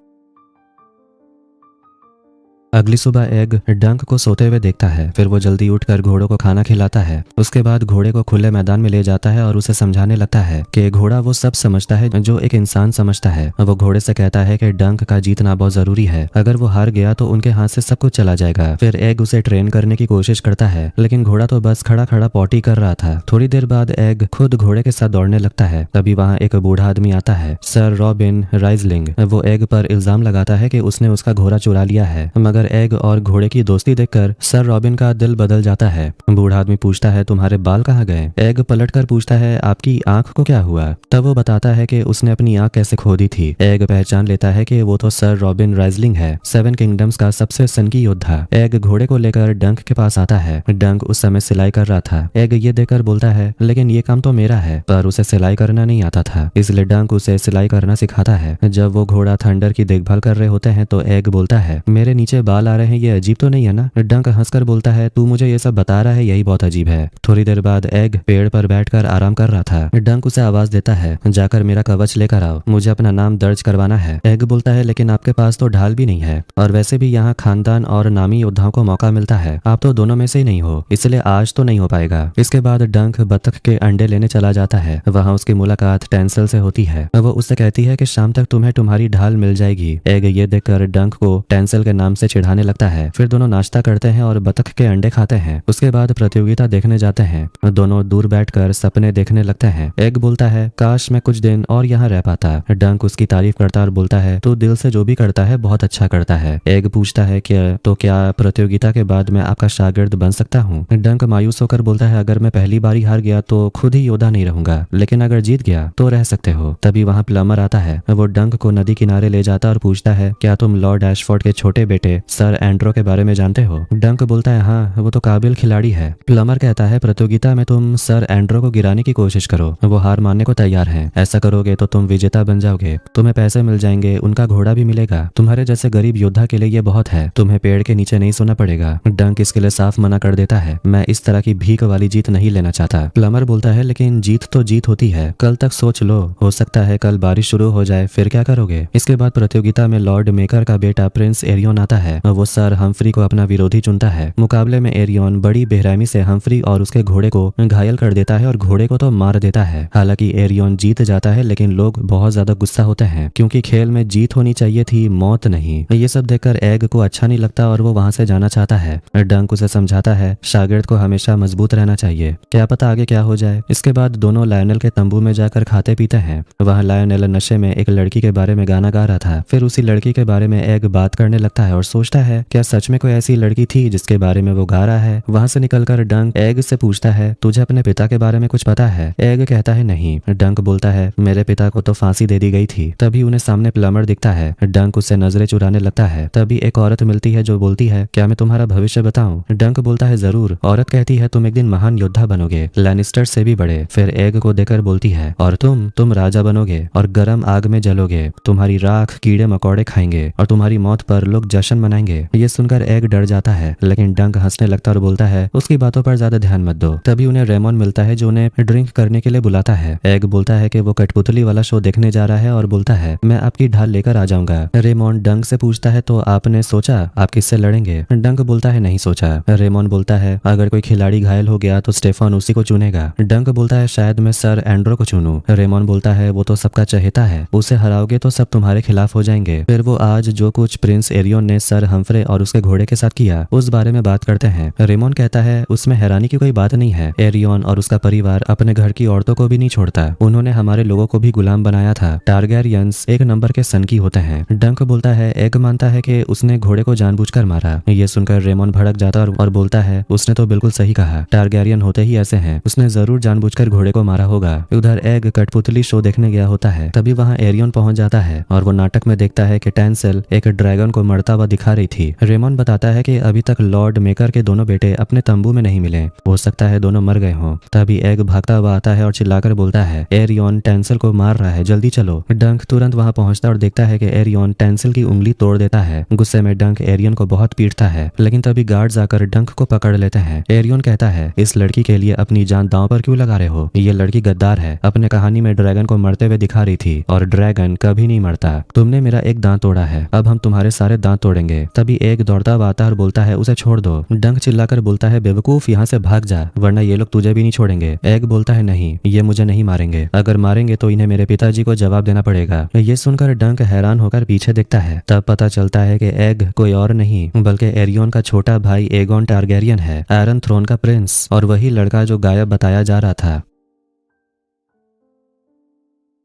अगली सुबह एग डंक को सोते हुए देखता है। फिर वो जल्दी उठकर घोड़ों को खाना खिलाता है। उसके बाद घोड़े को खुले मैदान में ले जाता है और उसे समझाने लगता है कि घोड़ा वो सब समझता है जो एक इंसान समझता है। वो घोड़े से कहता है कि डंक का जीतना बहुत जरूरी है, अगर वो हार गया तो उनके हाथ से सब कुछ चला जाएगा। फिर एग उसे ट्रेन करने की कोशिश करता है, लेकिन घोड़ा तो बस खड़ा खड़ा पॉटी कर रहा था। थोड़ी देर बाद एग खुद घोड़े के साथ दौड़ने लगता है। तभी वहाँ एक बूढ़ा आदमी आता है, सर रॉबिन राइजलिंग। वो एग पर इल्जाम लगाता है कि उसने उसका घोड़ा चुरा लिया है, मगर एग और घोड़े की दोस्ती देखकर सर रॉबिन का दिल बदल जाता है। बूढ़ा आदमी पूछता है, तुम्हारे बाल कहाँ गए? एग पलटकर पूछता है, आपकी आंख को क्या हुआ? तब वो बताता है कि उसने अपनी आंख कैसे खो दी थी। एग पहचान लेता है कि वो तो सर रॉबिन राइजलिंग है, 7 किंगडम्स का सबसे सनकी योद्धा। एग घोड़े को लेकर डंक के पास आता है। डंक उस समय सिलाई कर रहा था। एग ये देखकर बोलता है, लेकिन ये काम तो मेरा है, पर उसे सिलाई करना नहीं आता था, इसलिए डंक उसे सिलाई करना सिखाता है। जब वो घोड़ा थंडर की देखभाल कर रहे होते हैं तो एग बोलता है, मेरे नीचे बाल आ रहे हैं, ये अजीब तो नहीं है ना? डंक हंसकर बोलता है, तू मुझे ये सब बता रहा है, यही बहुत अजीब है। थोड़ी देर बाद एग पेड़ पर बैठकर आराम कर रहा था। डंक उसे आवाज देता है, जाकर मेरा कवच लेकर आओ, मुझे अपना नाम दर्ज करवाना है। एग बोलता है, लेकिन आपके पास तो ढाल भी नहीं है, और वैसे भी यहाँ खानदान और नामी योद्धाओं को मौका मिलता है, आप तो दोनों में से ही नहीं हो, इसलिए आज तो नहीं हो पाएगा। इसके बाद डंक बतख के अंडे लेने चला जाता है। वहाँ उसकी मुलाकात टेंसिल से होती है। वो उससे कहती है कि शाम तक तुम्हें तुम्हारी ढाल मिल जाएगी। एग ये देखकर डंक को टेंसिल के नाम से चिढ़ाने लगता है। फिर दोनों नाश्ता करते हैं और बतख के अंडे खाते हैं। उसके बाद प्रतियोगिता देखने जाते हैं। दोनों दूर बैठकर सपने देखने लगते हैं। एग बोलता है काश मैं कुछ दिन और यहाँ रह पाता। डंक उसकी तारीफ करता और बोलता है तू दिल से जो भी करता है बहुत अच्छा करता है। एग पूछता है कि तो क्या प्रतियोगिता के बाद मैं आपका शागिर्द बन सकता हूँ? डंक मायूस होकर बोलता है अगर मैं पहली बार ही हार गया तो खुद ही योद्धा नहीं रहूंगा, लेकिन अगर जीत गया तो रह सकते हो। तभी वहाँ प्लम्बर आता है। वो डंक को नदी किनारे ले जाता और पूछता है क्या तुम लॉर्ड एशफोर्ड के छोटे बेटे सर एंड्रो के बारे में जानते हो? डंक बोलता है हाँ, वो तो काबिल खिलाड़ी है। प्लम्बर कहता है प्रतियोगिता में तुम सर एंड्रो को गिराने की कोशिश करो, वो हार मानने को तैयार है। ऐसा करोगे तो तुम विजेता बन जाओगे, तुम्हें पैसे मिल जाएंगे, उनका घोड़ा भी मिलेगा। तुम्हारे जैसे गरीब योद्धा के लिए ये बहुत है, तुम्हें पेड़ के नीचे नहीं सोना पड़ेगा। डंक इसके लिए साफ मना कर देता है, मैं इस तरह की भीख वाली जीत नहीं लेना चाहता। प्लम्बर बोलता है लेकिन जीत तो जीत होती है, कल तक सोच लो, हो सकता है कल बारिश शुरू हो जाए, फिर क्या करोगे? इसके बाद प्रतियोगिता में लॉर्ड मेकर का बेटा प्रिंस एरियन आता है। वो सर हम्फ्री को अपना विरोधी चुनता है। मुकाबले में एरियन बड़ी बेरहमी से हम्फ्री और उसके घोड़े को घायल कर देता है और घोड़े को तो मार देता है। हालांकि एरियन जीत जाता है, लेकिन लोग बहुत ज्यादा गुस्सा होते हैं क्योंकि खेल में जीत होनी चाहिए थी, मौत नहीं। ये सब देखकर एग को अच्छा नहीं लगता और वो वहां से जाना चाहता है। डंक उसे समझाता है शागिर्द को हमेशा मजबूत रहना चाहिए, क्या पता आगे क्या हो जाए। इसके बाद दोनों लायनल के तंबू में जाकर खाते पीते हैं। वहाँ लायनल नशे में एक लड़की के बारे में गाना गा रहा था। फिर उसी लड़की के बारे में एग बात करने लगता है और सोचता है क्या सच में कोई ऐसी लड़की थी जिसके बारे में वो गा रहा है। वहां से निकलकर डंक एग से पूछता है तुझे अपने पिता के बारे में कुछ पता है? एग कहता है नहीं। डंक बोलता है मेरे पिता को तो फांसी दे दी गई थी। तभी उन्हें सामने प्लम्बर दिखता है। डंक उससे नजरें चुराने लगता है। तभी एक औरत मिलती है जो बोलती है क्या मैं तुम्हारा भविष्य बताऊं? डंक बोलता है जरूर। औरत कहती है तुम एक दिन महान योद्धा बनोगे, लैनिस्टर से भी बड़े। फिर एग को देखकर बोलती है और तुम राजा बनोगे और गर्म आग में जलोगे, तुम्हारी राख कीड़े मकोड़े खाएंगे और तुम्हारी मौत पर लोग जश्न मनाएंगे। ये सुनकर एग डर जाता है, लेकिन डंक हंसने लगता और बोलता है उसकी बातों पर ज्यादा ध्यान मत दो। तभी उन्हें रेमन मिलता है जो उन्हें ड्रिंक करने के लिए बुलाता है। एग बोलता है कि वो कठपुतली वाला शो देखने जा रहा है और बोलता है मैं आपकी ढाल लेकर आ जाऊंगा। रेमन डंक से पूछता है तो आपने सोचा आप किससे लड़ेंगे? डंक बोलता है नहीं सोचा। रेमन बोलता है अगर कोई खिलाड़ी घायल हो गया तो स्टेफन उसी को चुनेगा। डंक बोलता है शायद मैं सर एंड्रो को चुनूं। रेमन बोलता है वो तो सबका चहेता है, उसे हराओगे तो सब तुम्हारे खिलाफ हो जाएंगे। फिर वो आज जो कुछ प्रिंस एरियन ने सर हम्फ्रे और उसके घोड़े के साथ किया उस बारे में बात करते हैं। रेमन कहता है उसमें हैरानी की कोई बात नहीं है, एरियन और उसका परिवार अपने घर की औरतों को भी नहीं छोड़ता, उन्होंने हमारे लोगों को भी गुलाम बनाया था। टारगेरियंस एक नंबर के सनकी होते हैं। डंक बोलता है एग मानता है कि उसने घोड़े को जानबूझकर मारा। ये सुनकर रेमन भड़क जाता और बोलता है उसने तो बिल्कुल सही कहा, टारगेरियन होते ही ऐसे हैं, उसने जरूर जानबूझकर घोड़े को मारा होगा। उधर एग कठपुतली शो देखने गया होता है। तभी वहाँ एरियन पहुंच जाता है और वो नाटक में देखता है कि टैंसेल एक ड्रैगन को मरता हुआ दिखा रही थी। रेमन बताता है कि अभी तक लॉर्ड मेकर के दोनों बेटे अपने तंबू में नहीं मिले, हो सकता है दोनों मर गए हों। तभी एग भागता हुआ आता है और चिल्लाकर बोलता है एरियन टैंसेल को मार रहा है, जल्दी चलो। डंक तुरंत वहां पहुंचता और देखता है कि एरियन टैंसेल की उंगली तोड़ देता है। गुस्से में डंक एरियन को बहुत पीटता है, लेकिन तभी गार्ड्स आकर डंक को पकड़ लेते हैं। एरियन कहता है इस लड़की के लिए अपनी जान दांव पर क्यों लगा रहे हो? ये लड़की गद्दार है, अपने कहानी में ड्रैगन को मरते हुए दिखा रही थी और ड्रैगन कभी नहीं मरता। तुमने मेरा एक दांत तोड़ा है, अब हम तुम्हारे सारे दांत तोड़ेंगे। तभी एक दौड़ता हुआ आता है और बोलता है उसे छोड़ दो। डंक चिल्लाकर बोलता है बेवकूफ यहाँ से भाग जा, वरना ये लोग तुझे भी नहीं छोड़ेंगे। एग बोलता है नहीं, ये मुझे नहीं मारेंगे, अगर मारेंगे तो इन्हें मेरे पिताजी को जवाब देना पड़ेगा। ये सुनकर डंक हैरान होकर पीछे देखता है। तब पता चलता है कि एग कोई और नहीं बल्कि एरियन का छोटा भाई एगोन टारगेरियन है, आयरन थ्रोन का प्रिंस, और वही लड़का जो गायब बताया जा रहा था।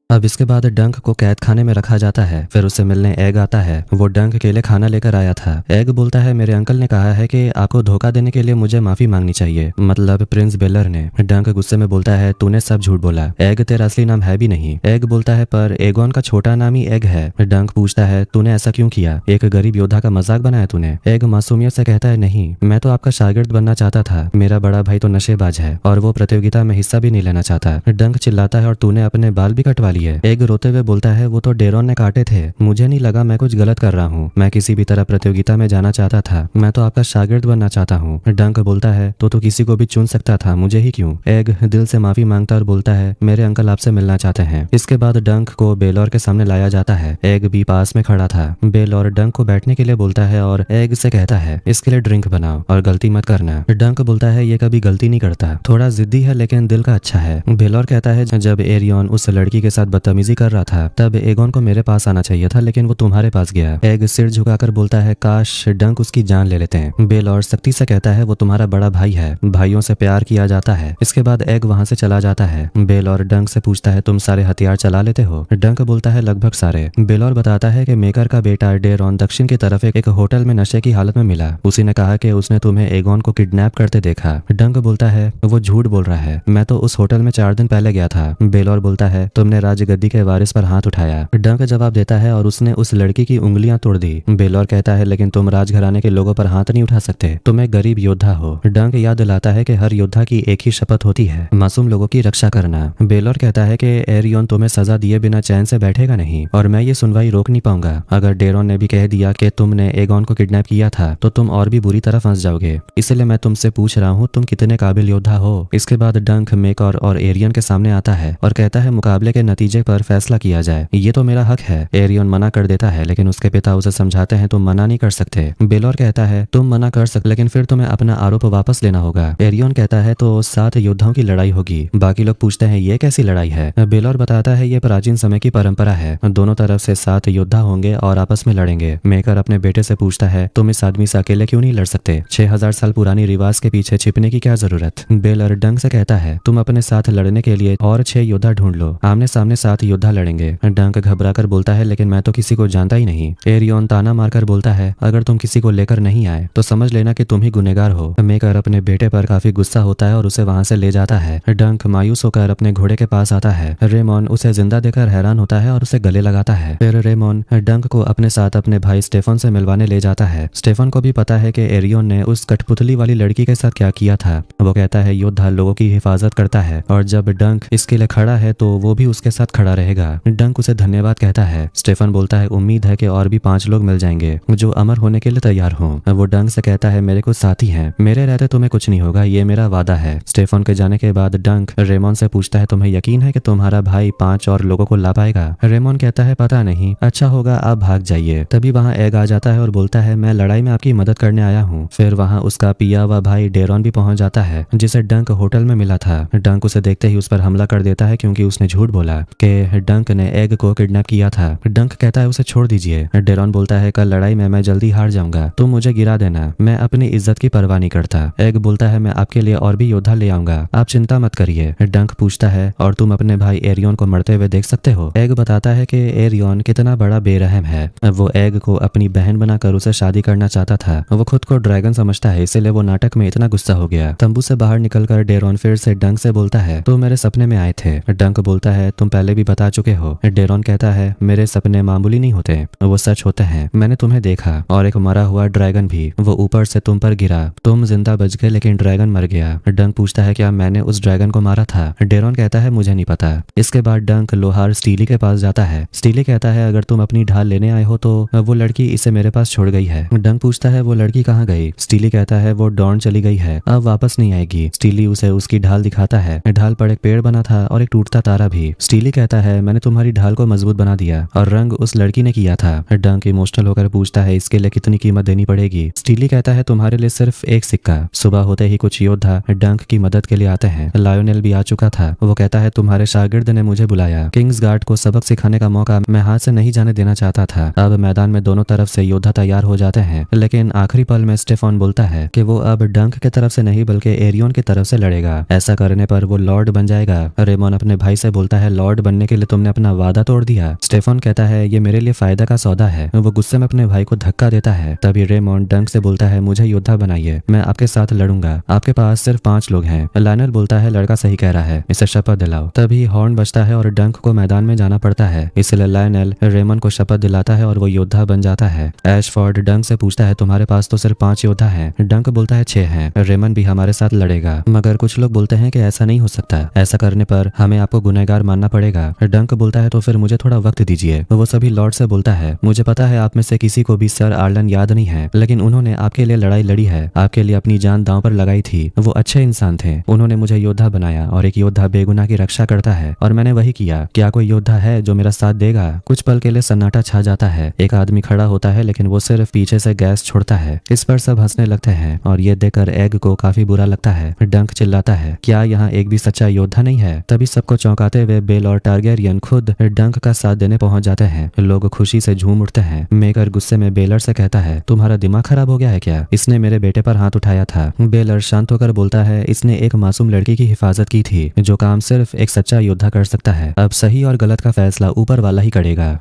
अब इसके बाद डंक को कैद खाने में रखा जाता है। फिर उसे मिलने एग आता है। वो डंक के लिए खाना लेकर आया था। एग बोलता है मेरे अंकल ने कहा है कि आपको धोखा देने के लिए मुझे माफी मांगनी चाहिए, मतलब प्रिंस बेलर ने। डंक गुस्से में बोलता है तूने सब झूठ बोला, एग तेरा असली नाम है भी नहीं। एग बोलता है पर एगोन का छोटा नाम ही एग है। डंक पूछता है तूने ऐसा क्यों किया, एक गरीब योद्धा का मजाक बनाया तूने? एग मासूमियत से कहता है नहीं, मैं तो आपका शागिर्द बनना चाहता था, मेरा बड़ा भाई तो नशेबाज है और वो प्रतियोगिता में हिस्सा भी नहीं लेना चाहता। डंक चिल्लाता है और तूने अपने बाल भी कटवा लिए। एग रोते हुए बोलता है वो तो डेरोन ने काटे थे, मुझे नहीं लगा मैं कुछ गलत कर रहा हूँ, मैं किसी भी तरह प्रतियोगिता में जाना चाहता था, मैं तो आपका शागिर्द बनना चाहता हूँ। डंक बोलता है तो किसी को भी चुन सकता था, मुझे ही क्यों? एग दिल से माफी मांगता और बोलता है मेरे अंकल आपसे मिलना चाहते हैं। इसके बाद डंक को बेलौर के सामने लाया जाता है। एग भी पास में खड़ा था। बेलौर डंक को बैठने के लिए बोलता है और एग से कहता है इसके लिए ड्रिंक बनाओ और गलती मत करना। डंक बोलता है ये कभी गलती नहीं करता, थोड़ा जिद्दी है लेकिन दिल का अच्छा है। बेलौर कहता है जब एरियन उस लड़की के साथ बदतमीजी कर रहा था तब एगोन को मेरे पास आना चाहिए था, लेकिन वो तुम्हारे पास गया। एग सिर झुकाकर बोलता है काश डंक उसकी जान ले लेते हैं। बेल और सख्ती से कहता है वो तुम्हारा बड़ा भाई है, भाइयों से प्यार किया जाता है। इसके बाद एग वहां से चला जाता है। बेल और डंक से पूछता है तुम सारे हथियार चला लेते हो? डंक बोलता है लगभग सारे। बेल और बताता है कि मेकर का बेटा डेरॉन दक्षिण की तरफ एक होटल में नशे की हालत में मिला। उसी ने कहा कि उसने तुम्हें एगोन को किडनैप करते देखा। डंक बोलता है वो झूठ बोल रहा है, मैं तो उस होटल में 4 दिन पहले गया था। बेल और बोलता है तुमने राजगद्दी के वारिस पर हाथ उठाया। डंक जवाब देता है और उसने उस लड़की की उंगलियां तोड़ दी। बेल और कहता है लेकिन तुम राजघराने के लोगों पर हाथ नहीं उठा सकते, तुम एक गरीब योद्धा हो। डंक याद दिलाता है कि हर योद्धा की एक ही शपथ होती है, मासूम लोगों की रक्षा करना। बेलोर कहता है कि एरियन तुम्हें सजा दिए बिना चैन से बैठेगा नहीं और मैं ये सुनवाई रोक नहीं पाऊंगा। अगर डेरॉन ने भी कह दिया कि तुमने एगोन को किडनैप किया था तो तुम और भी बुरी तरह फंस जाओगे, इसलिए मैं तुमसे पूछ रहा हूँ तुम कितने काबिल योद्धा हो। इसके बाद डंक मेकर और एरियन के सामने आता है और कहता है मुकाबले के नतीजे पर फैसला किया जाए, ये तो मेरा हक है। एरियन मना कर देता है लेकिन उसके पिता उसे समझाते हैं तुम मना नहीं कर सकते। बेलोर कहता है तुम मना कर सकते लेकिन फिर तुम्हें अपना आरोप वापस लेना होगा। एरियन कहता है तो 7 योद्धाओं की लड़ाई होगी। बाकी लोग पूछते हैं ये कैसी लड़ाई है? बेलोर बताता है ये प्राचीन समय की परंपरा है, दोनों तरफ से 7 योद्धा होंगे और आपस में लड़ेंगे। मेकर अपने बेटे से पूछता है तुम इस आदमी से अकेले क्यों नहीं लड़ सकते? 6000 साल पुरानी रिवाज के पीछे छिपने की क्या जरूरत? बेलर डंक से कहता है तुम अपने साथ लड़ने के लिए और 6 योद्धा ढूंढ लो, आमने सामने 7 योद्धा लड़ेंगे। डंक घबराकर बोलता है लेकिन मैं तो किसी को जानता ही नहीं। एरियन ताना मारकर बोलता है अगर तुम किसी को लेकर नहीं आए तो समझ लेना कि तुम ही गुनहगार हो। मेकर अपने बेटे पर काफी गुस्सा होता है और उसे वहां से ले जाता है। डंक मायूस होकर अपने घोड़े के पास आता है। रेमोन उसे जिंदा देखकर हैरान होता है और उसे गले लगाता है। फिर रेमोन डंक को अपने साथ अपने भाई स्टेफन से मिलवाने ले जाता है। स्टेफन को भी पता है कि एरियन ने उस कठपुतली वाली लड़की के साथ क्या किया था। वो कहता है योद्धा लोगों की हिफाजत करता है और जब डंक इसके लिए खड़ा है तो वो भी उसके साथ खड़ा रहेगा। डंक उसे धन्यवाद कहता है। स्टेफन बोलता है उम्मीद है कि और भी 5 लोग मिल जाएंगे जो अमर होने के लिए तैयार हों। वो डंक से कहता है मेरे कुछ साथी हैं, मेरे रहते तुम्हें कुछ नहीं होगा, ये मेरा वादा है। स्टेफन के जाने के बाद डंक रेमोन से पूछता है तुम्हें यकीन है कि तुम्हारा भाई 5 और लोगों को ला पाएगा? रेमोन कहता है पता नहीं, अच्छा होगा आप भाग जाइए। तभी वहाँ एग आ जाता है और बोलता है मैं लड़ाई में आपकी मदद करने आया हूँ। फिर वहाँ उसका पिया हुआ भाई डेरॉन भी पहुंच जाता है जिसे डंक होटल में मिला था। डंक उसे देखते ही उस पर हमला कर देता है क्योंकि उसने झूठ बोला कि डंक ने एग को किडनैप किया था। डंक कहता है उसे छोड़ दीजिए। डेरॉन बोलता है कल लड़ाई में मैं जल्दी हार जाऊंगा, तुम मुझे गिरा देना, मैं अपनी इज्जत की परवाह नहीं करता। एग बोलता है मैं आपके लिए और भी योद्धा ले आऊंगा, आप चिंता मत करिए। डंक पूछता है और तुम अपने भाई एरियन को मरते हुए देख सकते हो? एग बताता है कि एरियन कितना बड़ा बेरहम है। वो एग को अपनी बहन बनाकर उसे शादी करना चाहता था। वो खुद को ड्रैगन समझता है, इसलिए वो नाटक में इतना गुस्सा हो गया। तंबू से बाहर निकलकर डेरॉन फिर से डंक से बोलता है तो मेरे सपने में आए थे। डंक बोलता है तुम पहले भी बता चुके हो। डेरॉन कहता है मेरे सपने मामूली नहीं होते, वो सच होते हैं, मैंने तुम्हें देखा और एक मरा हुआ ड्रैगन भी, वो ऊपर से तुम पर गिरा, तुम जिंदा बच गए लेकिन ड्रैगन मर गया। डंक पूछता है क्या मैंने उस ड्रैगन को मारा था? डेरॉन कहता है मुझे नहीं पता। इसके बाद डंक लोहार स्टीली के पास जाता है। स्टीली कहता है अगर तुम अपनी ढाल लेने आए हो तो वो लड़की इसे मेरे पास छोड़ गई है। डंक पूछता है वो लड़की कहाँ गई? स्टीली कहता है वो डॉन चली गई है, अब वापस नहीं आएगी। स्टीली उसे उसकी ढाल दिखाता है। ढाल पर एक पेड़ बना था और एक टूटता तारा भी। स्टीली कहता है मैंने तुम्हारी ढाल को मजबूत बना दिया और रंग उस लड़की ने किया था। डंक इमोशनल होकर पूछता है इसके लिए कितनी कीमत देनी पड़ेगी? स्टीली कहता है तुम्हारे लिए सिर्फ 1 सिक्का। सुबह होते ही कुछ योद्धा डंक की मदद के लिए आते हैं। लायोनेल भी आ चुका था। वो कहता है तुम्हारे शागिर्द ने मुझे बुलाया, किंग्स गार्ड को सबक सिखाने का मौका मैं हाथ से नहीं जाने देना चाहता था। अब मैदान में दोनों तरफ से योद्धा तैयार हो जाते हैं, लेकिन आखिरी पल में स्टेफन बोलता है कि वो अब डंक की तरफ से नहीं बल्कि एरियन की तरफ से लड़ेगा। ऐसा करने पर वो लॉर्ड बन जाएगा। रेमोन अपने भाई से बोलता है लॉर्ड बनने के लिए तुमने अपना वादा तोड़ दिया। स्टेफन कहता है ये मेरे लिए फायदा का सौदा है। वो गुस्से में अपने भाई को धक्का देता है। तभी रेमोन डंक से बोलता है मुझे योद्धा बनाइए, मैं आपके साथ लड़ूंगा, आपके पास सिर्फ 5 लोग हैं। लायनल बोलता है लड़का सही कह रहा है, इसे शपथ दिलाओ। तभी हॉर्न बजता है और डंक को मैदान में जाना पड़ता है, इसलिए लायनल रेमन को शपथ दिलाता है और वो योद्धा बन जाता है। एशफोर्ड डंक से पूछता है तुम्हारे पास तो सिर्फ 5 योद्धा हैं। डंक बोलता है 6 हैं, रेमन भी हमारे साथ लड़ेगा, मगर कुछ लोग बोलते हैं कि ऐसा नहीं हो सकता, ऐसा करने पर हमें आपको गुनहगार मानना पड़ेगा। डंक बोलता है तो फिर मुझे थोड़ा वक्त दीजिए। वो सभी लॉर्ड से बोलता है मुझे पता है आप में से किसी को भी सर आर्लन याद नहीं है, लेकिन उन्होंने आपके लिए लड़ाई लड़ी है, आपके लिए अपनी जान दांव पर लगाई थी। वो अच्छे इंसान थे, उन्होंने मुझे योद्धा बनाया और एक योद्धा बेगुनाह की रक्षा करता है और मैंने वही किया। क्या कोई योद्धा है जो मेरा साथ देगा? कुछ पल के लिए सन्नाटा छा जाता है। एक आदमी खड़ा होता है लेकिन वो सिर्फ पीछे से गैस छोड़ता है। इस पर सब हंसने लगते हैं और ये देखकर एग को काफी बुरा लगता है। डंक चिल्लाता है क्या यहाँ एक भी सच्चा योद्धा नहीं है? तभी सबको चौंकाते हुए बेल और टारगेरियन खुद डंक का साथ देने पहुंच जाते हैं। लोग खुशी से झूम उठते हैं। मेकर गुस्से में बेलर से कहता है, तुम्हारा दिमाग खराब हो गया है क्या? इसने मेरे बेटे पर हाथ उठाया था। बेलर शांत होकर बोलता है, इसने एक मासूम लड़की की हिफाजत की थी, जो काम सिर्फ एक सच्चा योद्धा कर सकता है। अब सही और गलत का फैसला ऊपर वाला ही करेगा।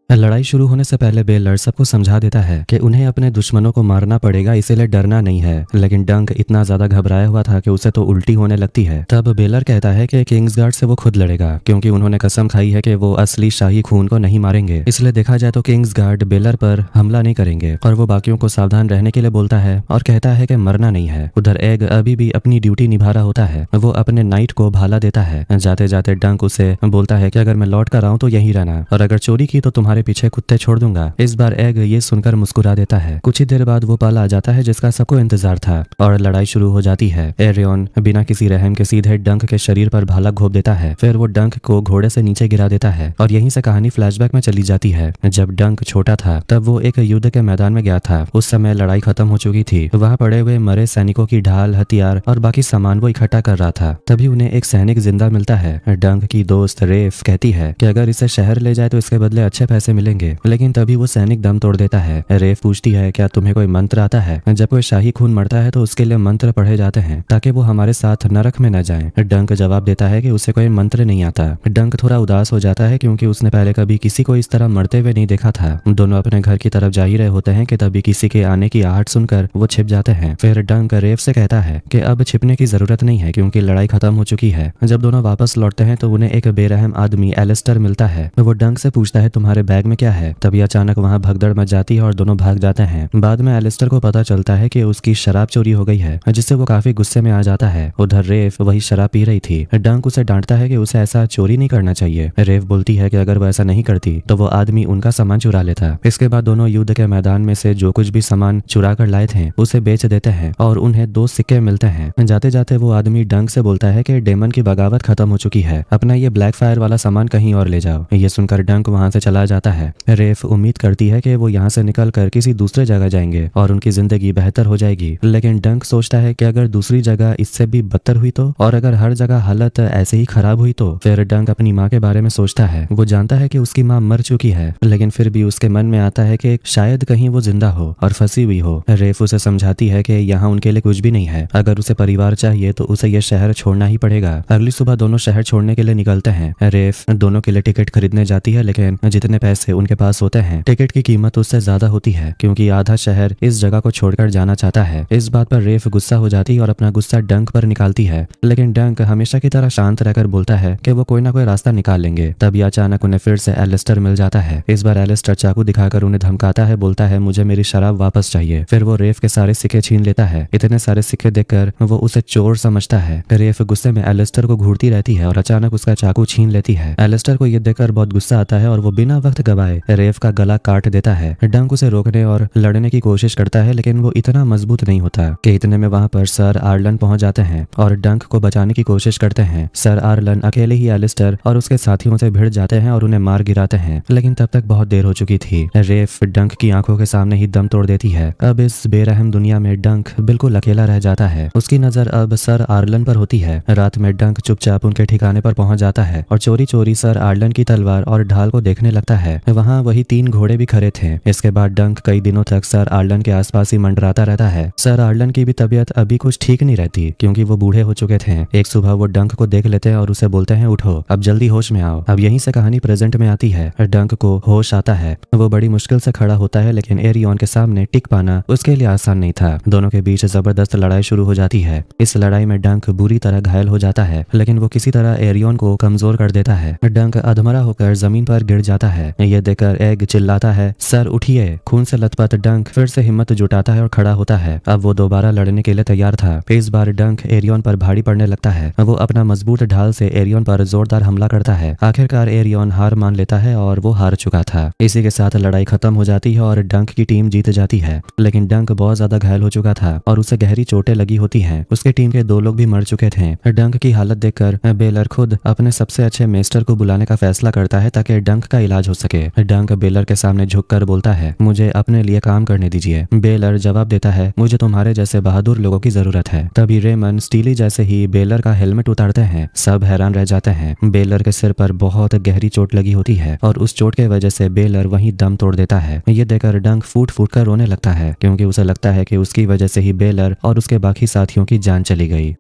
लड़ाई शुरू होने से पहले बेलर सबको समझा देता है कि उन्हें अपने दुश्मनों को मारना पड़ेगा, इसीलिए डरना नहीं है। लेकिन डंक इतना ज्यादा घबराया हुआ था कि उसे तो उल्टी होने लगती है। तब बेलर कहता है कि किंग्सगार्ड से वो खुद लड़ेगा, क्योंकि उन्होंने कसम खाई है कि वो असली शाही खून को नहीं मारेंगे। इसलिए देखा जाए तो किंग्सगार्ड बेलर पर हमला नहीं करेंगे। और वो बाकियों को सावधान रहने के लिए बोलता है और कहता है कि मरना नहीं है। उधर एग अभी भी अपनी ड्यूटी निभा रहा होता है। वो अपने नाइट को भाला देता है। जाते जाते डंक उसे बोलता है कि अगर मैं लौट कर आऊं तो यहीं रहना, और अगर चोरी की तो तुम्हारे पीछे कुत्ते छोड़ दूंगा। इस बार एग ये सुनकर मुस्कुरा देता है। कुछ ही देर बाद वो पल आ जाता है जिसका सबको इंतजार था, और लड़ाई शुरू हो जाती है। एरियन बिना किसी रहम के सीधे डंक के शरीर पर भाला घोंप देता है। फिर वो डंक को घोड़े से नीचे गिरा देता है, और यहीं से कहानी फ्लैशबैक में चली जाती है। जब डंक छोटा था तब वो एक युद्ध के मैदान में गया था। उस समय लड़ाई खत्म हो चुकी थी। वहां पड़े हुए मरे सैनिकों की ढाल, हथियार और बाकी सामान वो इकट्ठा कर रहा था। तभी उन्हें एक सैनिक जिंदा मिलता है। डंक की दोस्त रेफ कहती है कि अगर इसे शहर ले जाए तो इसके बदले अच्छे पैसे मिलेंगे, लेकिन तभी वो सैनिक दम तोड़ देता है। रेफ पूछती है, क्या तुम्हें कोई मंत्र आता है? जब कोई शाही खून मरता है तो उसके लिए मंत्र पढ़े जाते हैं ताकि वो हमारे साथ नरक में न जाए। डंक जवाब देता है कि उसे कोई मंत्र नहीं आता। डंक थोड़ा उदास हो जाता है क्योंकि उसने पहले कभी किसी को इस तरह मरते हुए नहीं देखा था। दोनों अपने घर की तरफ जा ही रहे होते हैं कि तभी किसी के आने की आहट सुनकर वो छिप जाते हैं। फिर डंक रेफ से कहता है कि अब छिपने की जरूरत नहीं है क्योंकि लड़ाई खत्म हो चुकी है। जब दोनों वापस लौटते हैं तो उन्हें एक बेरहम आदमी एलिस्टर मिलता है। वो डंक से पूछता है, तुम्हारे बैग में क्या है? तभी अचानक वहाँ भगदड़ मच जाती है और दोनों भाग जाते हैं। बाद में एलिस्टर को पता चलता है कि उसकी शराब चोरी हो गई है, जिससे वो काफी गुस्से में आ जाता है। उधर रेफ वही शराब पी रही थी। डंक उसे डांटता है कि उसे ऐसा चोरी नहीं करना चाहिए। रेफ बोलती है कि अगर वो ऐसा नहीं करती तो वो आदमी उनका सामान चुरा लेता। इसके बाद दोनों युद्ध के मैदान में से जो कुछ भी सामान चुरा कर लाए थे उसे बेच देते हैं, और उन्हें 2 सिक्के मिलते हैं। जाते जाते वो आदमी डंक से बोलता है कि डेमन की बगावत खत्म हो चुकी है, अपना ये ब्लैक फायर वाला सामान कहीं और ले जाओ। ये सुनकर डंक वहां से चला जाता है। रेफ उम्मीद करती है कि वो यहाँ से निकल कर किसी दूसरे जगह जाएंगे और उनकी जिंदगी बेहतर हो जाएगी, लेकिन डंक सोचता है कि अगर दूसरी जगह इससे भी बदतर हुई तो, और अगर हर जगह हालत ऐसे ही खराब हुई तो। फिर डंक अपनी माँ के बारे में सोचता है। वो जानता है कि उसकी माँ मर चुकी है, लेकिन फिर भी उसके मन में आता है कि शायद कहीं वो जिंदा हो और फंसी हुई हो। रेफ उसे समझाती है कि यहाँ उनके लिए कुछ भी नहीं है। अगर उसे परिवार चाहिए तो उसे ये शहर छोड़ना ही पड़ेगा। अगली सुबह दोनों शहर छोड़ने के लिए निकलते हैं। रेफ दोनों के लिए टिकट खरीदने जाती है, लेकिन जितने पैसे उनके पास होते हैं टिकट की कीमत उससे ज्यादा होती है, क्योंकि आधा शहर इस जगह को छोड़कर जाना चाहता है। इस बात पर रेफ गुस्सा हो जाती है और अपना गुस्सा डंक पर निकालती है, लेकिन डंक हमेशा की तरह शांत रहकर बोलता है कि वो कोई ना कोई रास्ता निकाल लेंगे। तभी अचानक उन्हें फिर से एलिस्टर मिल जाता है। इस बार एलिस्टर चाकू दिखाकर उन्हें धमकाता है, बोलता है मुझे मेरी शराब वापस चाहिए। फिर वो रेफ के सारे सिक्के छीन लेता है। इतने सारे सिक्के देखकर वो उसे चोर समझता है। रेफ गुस्से में एलिस्टर को घूरती रहती है और अचानक उसका चाकू छीन लेती है। एलिस्टर को ये देखकर बहुत गुस्सा आता है और वो बिना वक्त गवाए रेफ का गला काट देता है। डंक उसे रोकने और लड़ने की कोशिश करता है, लेकिन वो इतना मजबूत नहीं होता कि इतने में वहां पर सर आर्लन पहुंच जाते हैं और डंक को बचाने की कोशिश करते हैं। सर आर्लन अकेले ही एलिस्टर और उसके साथियों से भिड़ जाते हैं और उन्हें मार गिराते हैं, लेकिन तब तक बहुत देर हो चुकी थी। रेफ डंक की आंखों के सामने ही दम तोड़ देती है। अब इस बेरहम दुनिया में डंक बिल्कुल अकेला रह जाता है। उसकी नजर अब सर आर्लन पर होती है। रात में डंक चुपचाप उनके ठिकाने पर पहुंच जाता है और चोरी चोरी सर आर्लन की तलवार और ढाल को देखने लगता है। वहाँ वही 3 घोड़े भी खड़े थे। इसके बाद डंक कई दिनों तक सर आर्लन के आसपास ही मंडराता रहता है। सर आर्लन की भी तबीयत अभी कुछ ठीक नहीं रहती, क्योंकि वो बूढ़े हो चुके थे। एक सुबह वो डंक को देख लेते हैं और उसे बोलते हैं, उठो, अब जल्दी होश में आओ। अब यहीं से कहानी प्रेजेंट में आती है। डंक को होश आता है। वो बड़ी मुश्किल से खड़ा होता है, लेकिन एरियन के सामने टिक पाना उसके लिए आसान नहीं था। दोनों के बीच जबरदस्त लड़ाई शुरू हो जाती है। इस लड़ाई में डंक बुरी तरह घायल हो जाता है, लेकिन वो किसी तरह एरियन को कमजोर कर देता है। डंक अधमरा होकर जमीन पर गिर जाता है। ये देखकर एग चिल्लाता है, सर उठिए। खून से लथपथ डंक फिर से हिम्मत जुटाता है और खड़ा होता है। अब वो दोबारा लड़ने के लिए तैयार था। इस बार डंक एरियन पर भारी पड़ने लगता है। वो अपना मजबूत ढाल से एरियन पर जोरदार हमला करता है। आखिरकार एरियन हार मान लेता है और वो हार चुका था। इसी के साथ लड़ाई खत्म हो जाती है और डंक की टीम जीत जाती है, लेकिन डंक बहुत ज्यादा घायल हो चुका था और उसे गहरी चोटें लगी होती हैं। उसके टीम के 2 लोग भी मर चुके थे। डंक की हालत देखकर बेलर खुद अपने सबसे अच्छे मेस्टर को बुलाने का फैसला करता है ताकि डंक का इलाज हो सके। करके डंक बेलर के सामने झुककर बोलता है, मुझे अपने लिए काम करने दीजिए। बेलर जवाब देता है, मुझे तुम्हारे जैसे बहादुर लोगों की जरूरत है। तभी रेमन स्टीली जैसे ही बेलर का हेलमेट उतारते हैं। सब हैरान रह जाते हैं। बेलर के सिर पर बहुत गहरी चोट लगी होती है और उस चोट के वजह से बेलर वहीं दम तोड़ देता है। ये देखकर डंक फूट फूट कर रोने लगता है क्योंकि उसे लगता है कि उसकी वजह से ही बेलर और उसके बाकी साथियों की जान चली गई।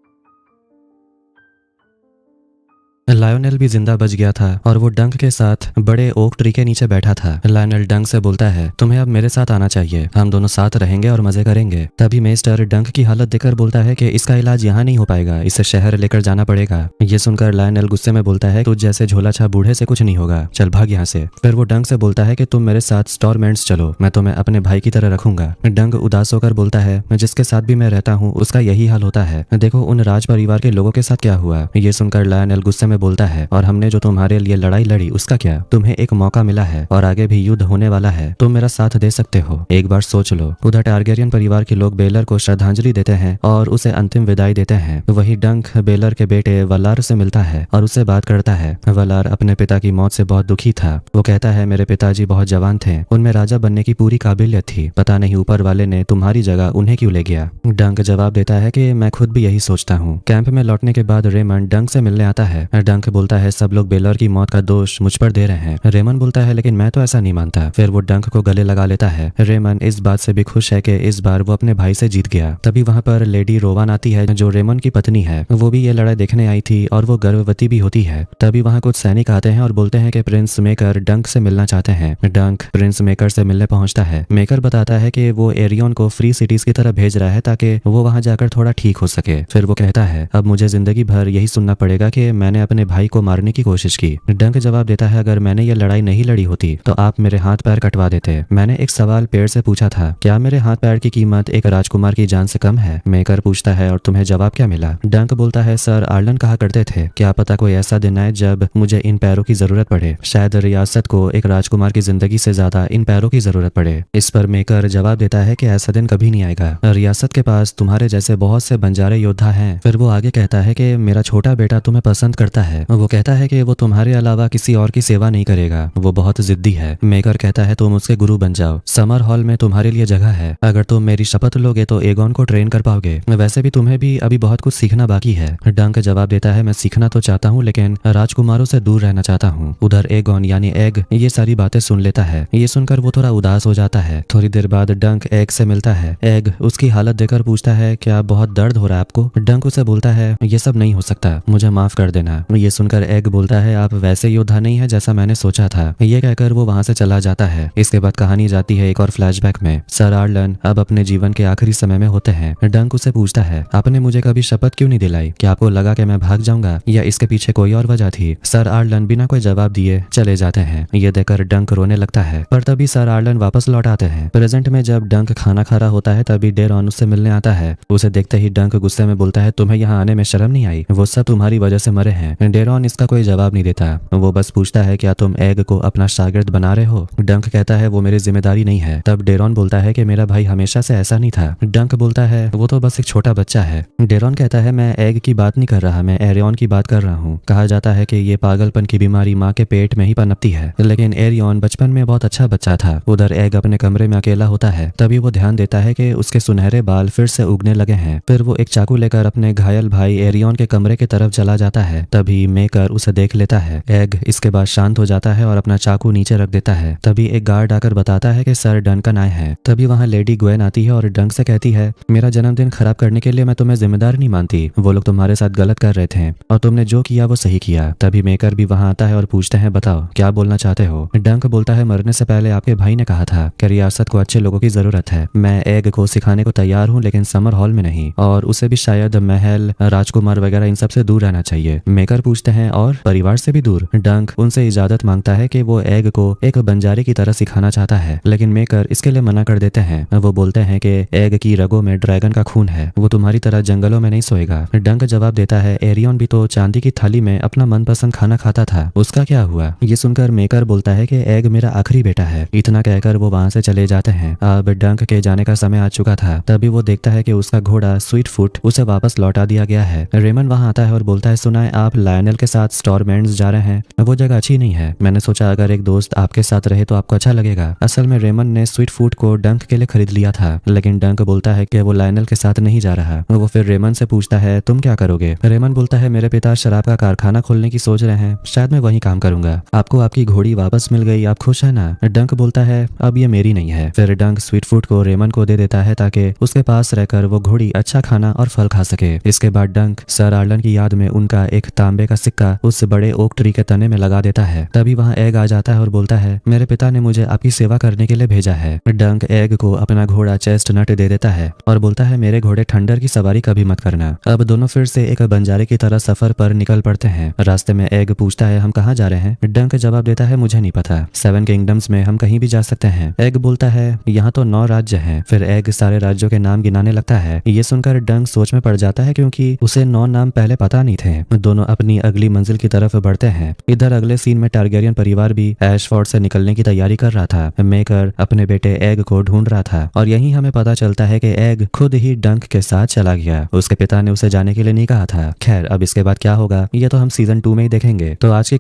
लायोनेल भी जिंदा बच गया था और वो डंक के साथ बड़े ओक ट्री के नीचे बैठा था। लायोनेल डंक से बोलता है, तुम्हें अब मेरे साथ आना चाहिए, हम दोनों साथ रहेंगे और मजे करेंगे। तभी मेस्टर डंक की हालत देखकर बोलता है कि इसका इलाज यहाँ नहीं हो पाएगा, इसे शहर लेकर जाना पड़ेगा। ये सुनकर लायोनेल गुस्से में बोलता है, तुझ जैसे झोला छाप बूढ़े से कुछ नहीं होगा, चल भाग यहाँ से। फिर वो डंक से बोलता है कि तुम मेरे साथ स्टॉरमेंट्स चलो, मैं तुम्हें अपने भाई की तरह रखूंगा। डंक उदास होकर बोलता है, जिसके साथ भी मैं रहता हूँ उसका यही हाल होता है, देखो उन राज परिवार के लोगों के साथ क्या हुआ। ये सुनकर लायोनेल गुस्से में बोलता है, और हमने जो तुम्हारे लिए लड़ाई लड़ी उसका क्या, तुम्हें एक मौका मिला है और आगे भी युद्ध होने वाला है, तुम मेरा साथ दे सकते हो, एक बार सोच लो। उधर टारगेरियन परिवार के लोग बेलर को श्रद्धांजलि देते हैं और उसे अंतिम विदाई देते हैं। वही डंक बेलर के बेटे वलार से मिलता है और उससे बात करता है। वलार अपने पिता की मौत से बहुत दुखी था। वो कहता है, मेरे पिताजी बहुत जवान थे, उनमें राजा बनने की पूरी काबिलियत थी, पता नहीं ऊपर वाले ने तुम्हारी जगह उन्हें क्यों ले गया। डंक जवाब देता है कि मैं खुद भी यही सोचता हूँ। कैंप में लौटने के बाद रेमंड डंक से मिलने आता है। डंक बोलता है, सब लोग बेलर की मौत का दोष मुझ पर दे रहे हैं। रेमन बोलता है, लेकिन मैं तो ऐसा नहीं मानता। फिर वो डंक को गले लगा लेता है। रेमन इस बात से भी खुश है कि इस बार वो अपने भाई से जीत गया। तभी वहाँ पर लेडी रोवान आती है जो रेमन की पत्नी है। वो भी ये लड़ाई देखने आई थी और वो गर्भवती भी होती है। तभी वहाँ कुछ सैनिक आते हैं और बोलते हैं कि प्रिंस मेकर डंक से मिलना चाहते हैं। डंक प्रिंस मेकर से मिलने पहुंचता है। मेकर बताता है कि वो एरियन को फ्री सिटीज की तरफ भेज रहा है ताकि वो वहाँ जाकर थोड़ा ठीक हो सके। फिर वो कहता है, अब मुझे जिंदगी भर यही सुनना पड़ेगा कि मैंने अपने भाई को मारने की कोशिश की। डंक जवाब देता है, अगर मैंने ये लड़ाई नहीं लड़ी होती तो आप मेरे हाथ पैर कटवा देते। मैंने एक सवाल पेड़ से पूछा था, क्या मेरे हाथ पैर की कीमत एक राजकुमार की जान से कम है। मेकर पूछता है, और तुम्हें जवाब क्या मिला। डंक बोलता है, सर आर्लन कहा करते थे, क्या पता कोई ऐसा दिन आए जब मुझे इन पैरों की जरूरत पड़े। शायद रियासत को एक राजकुमार की जिंदगी से ज्यादा इन पैरों की जरूरत पड़े। इस पर मेकर जवाब देता है कि ऐसा दिन कभी नहीं आएगा। रियासत के पास तुम्हारे जैसे बहुत से बंजारे योद्धा हैं। फिर वो आगे कहता है कि मेरा छोटा बेटा तुम्हें पसंद करता है। वो कहता है कि वो तुम्हारे अलावा किसी और की सेवा नहीं करेगा, वो बहुत जिद्दी है। मेकर कहता है, तुम उसके गुरु बन जाओ, समर हॉल में तुम्हारे लिए जगह है। अगर तुम मेरी शपथ लोगे तो एगोन को ट्रेन कर पाओगे। वैसे भी तुम्हें भी अभी बहुत कुछ सीखना बाकी है। डंक जवाब देता है, मैं सीखना तो चाहता हूँ लेकिन राजकुमारों से दूर रहना चाहता हूँ। उधर एगोन यानी एग ये सारी बातें सुन लेता है। ये सुनकर वो थोड़ा उदास हो जाता है। थोड़ी देर बाद डंक एग से मिलता है। एग उसकी हालत देखकर पूछता है, क्या बहुत दर्द हो रहा है आपको। डंक उसे बोलता है, ये सब नहीं हो सकता, मुझे माफ कर देना। ये सुनकर एग बोलता है, आप वैसे योद्धा नहीं है जैसा मैंने सोचा था। ये कहकर वो वहां से चला जाता है। इसके बाद कहानी जाती है एक और फ्लैशबैक में। सर आर्लन अब अपने जीवन के आखिरी समय में होते हैं। डंक उसे पूछता है, आपने मुझे कभी शपथ क्यों नहीं दिलाई, क्या आपको लगा कि मैं भाग जाऊंगा या इसके पीछे कोई और वजह थी। सर आर्लन बिना कोई जवाब दिए चले जाते हैं। ये देखकर डंक रोने लगता है, पर तभी सर आर्लन वापस लौट आते हैं। प्रेजेंट में जब डंक खाना खा रहा होता है तभी डेरॉन उससे मिलने आता है। उसे देखते ही डंक गुस्से में बोलता है, तुम्हें यहाँ आने में शर्म नहीं आई, वो सब तुम्हारी वजह से मरे हैं। डेरॉन इसका कोई जवाब नहीं देता। वो बस पूछता है, क्या तुम एग को अपना शागिर्द बना रहे हो। डंक कहता है, वो मेरी जिम्मेदारी नहीं है। तब डेरॉन बोलता है कि मेरा भाई हमेशा से ऐसा नहीं था। डंक बोलता है, वो तो बस एक छोटा बच्चा है। डेरॉन कहता है, मैं एग की बात नहीं कर रहा, मैं एरियन की बात कर रहा हूँ। कहा जाता है कि ये पागलपन की बीमारी माँ के पेट में ही पनपती है, लेकिन एरियन बचपन में बहुत अच्छा बच्चा था। उधर एग अपने कमरे में अकेला होता है। तभी वो ध्यान देता है कि उसके सुनहरे बाल फिर से उगने लगे हैं। फिर वो एक चाकू लेकर अपने घायल भाई एरियन के कमरे की तरफ चला जाता है। तभी मेकर उसे देख लेता है। एग इसके बाद शांत हो जाता है और अपना चाकू नीचे रख देता है। तभी एक गार्ड आकर बताता है कि सर डंकन आए हैं। तभी वहाँ लेडी ग्वेन आती है और डंक से कहती है, मेरा जन्मदिन खराब करने के लिए मैं तुम्हें जिम्मेदार नहीं मानती, वो लोग तुम्हारे साथ गलत कर रहे थे और तुमने जो किया वो सही किया। तभी मेकर भी वहाँ आता है और पूछते हैं, बताओ क्या बोलना चाहते हो। डंक बोलता है, मरने से पहले आपके भाई ने कहा था कि रियासत को अच्छे लोगों की जरूरत है। मैं एग को सिखाने को तैयार हूँ लेकिन समर हॉल में नहीं, और उसे भी शायद महल राजकुमार वगैरह इन सब से दूर रहना चाहिए। मेकर पूछते हैं, और परिवार से भी दूर। डंक उनसे इजाजत मांगता है कि वो एग को एक बंजारे की तरह सिखाना चाहता है, लेकिन मेकर इसके लिए मना कर देते हैं। वो बोलते हैं कि एग की रगों में ड्रैगन का खून है, वो तुम्हारी तरह जंगलों में नहीं सोएगा। डंक जवाब देता है, एरियन भी तो चांदी की थाली में अपना मनपसंद खाना खाता था, उसका क्या हुआ। ये सुनकर मेकर बोलता है कि एग मेरा आखिरी बेटा है। इतना कहकर वो वहां से चले जाते हैं। अब डंक के जाने का समय आ चुका था। तभी वो देखता है कि उसका घोड़ा स्वीट फुट उसे वापस लौटा दिया गया है। रेमन वहां आता है और बोलता है, सुना है आप लायनल के साथ स्टॉरमेंट्स जा रहे हैं, वो जगह अच्छी नहीं है। मैंने सोचा अगर एक दोस्त आपके साथ रहे तो आपको अच्छा लगेगा। असल में रेमन ने स्वीट फूड को डंक के लिए खरीद लिया था, लेकिन डंक बोलता है कि वो लायनल के साथ नहीं जा रहा। वो फिर रेमन से पूछता है तुम क्या करोगे। रेमन बोलता है मेरे पिता शराब का कारखाना खोलने की सोच रहे हैं, शायद मैं वहीं काम करूंगा। आपको आपकी घोड़ी वापस मिल गई, आप खुश है ना। डंक बोलता है अब ये मेरी नहीं है। फिर डंक स्वीट फूड को रेमन को दे देता है ताकि उसके पास रहकर वो घोड़ी अच्छा खाना और फल खा सके। इसके बाद डंक सर आर्लन की याद में उनका एक तांबे का सिक्का उस बड़े ओक ट्री के तने में लगा देता है। तभी वहाँ एग आ जाता है और बोलता है मेरे पिता ने मुझे आपकी सेवा करने के लिए भेजा है। डंक एग को अपना घोड़ा चेस्टनट दे देता है और बोलता है मेरे घोड़े ठंडर की सवारी कभी मत करना। अब दोनों फिर से एक बंजारे की तरह सफर पर निकल पड़ते हैं। रास्ते में एग पूछता है हम कहाँ जा रहे हैं। डंक जवाब देता है मुझे नहीं पता, 7 किंगडम्स में हम कहीं भी जा सकते हैं। एग बोलता है यहाँ तो 9 राज्य हैं। फिर एग सारे राज्यों के नाम गिनाने लगता है। ये सुनकर डंक सोच में पड़ जाता है क्योंकि उसे 9 नाम पहले पता नहीं थे। दोनों अपनी अगली मंजिल की तरफ बढ़ते हैं। इधर अगले सीन में टारगेरियन परिवार भी एशफोर्ड से निकलने की तैयारी कर रहा था। मेकर अपने बेटे एग को ढूंढ रहा था और यहीं हमें पता चलता है कि एग खुद ही डंक के साथ चला गया। उसके पिता ने उसे जाने के लिए नहीं कहा था। खैर अब इसके बाद क्या होगा ये तो हम सीजन 2 में ही देखेंगे। तो आज की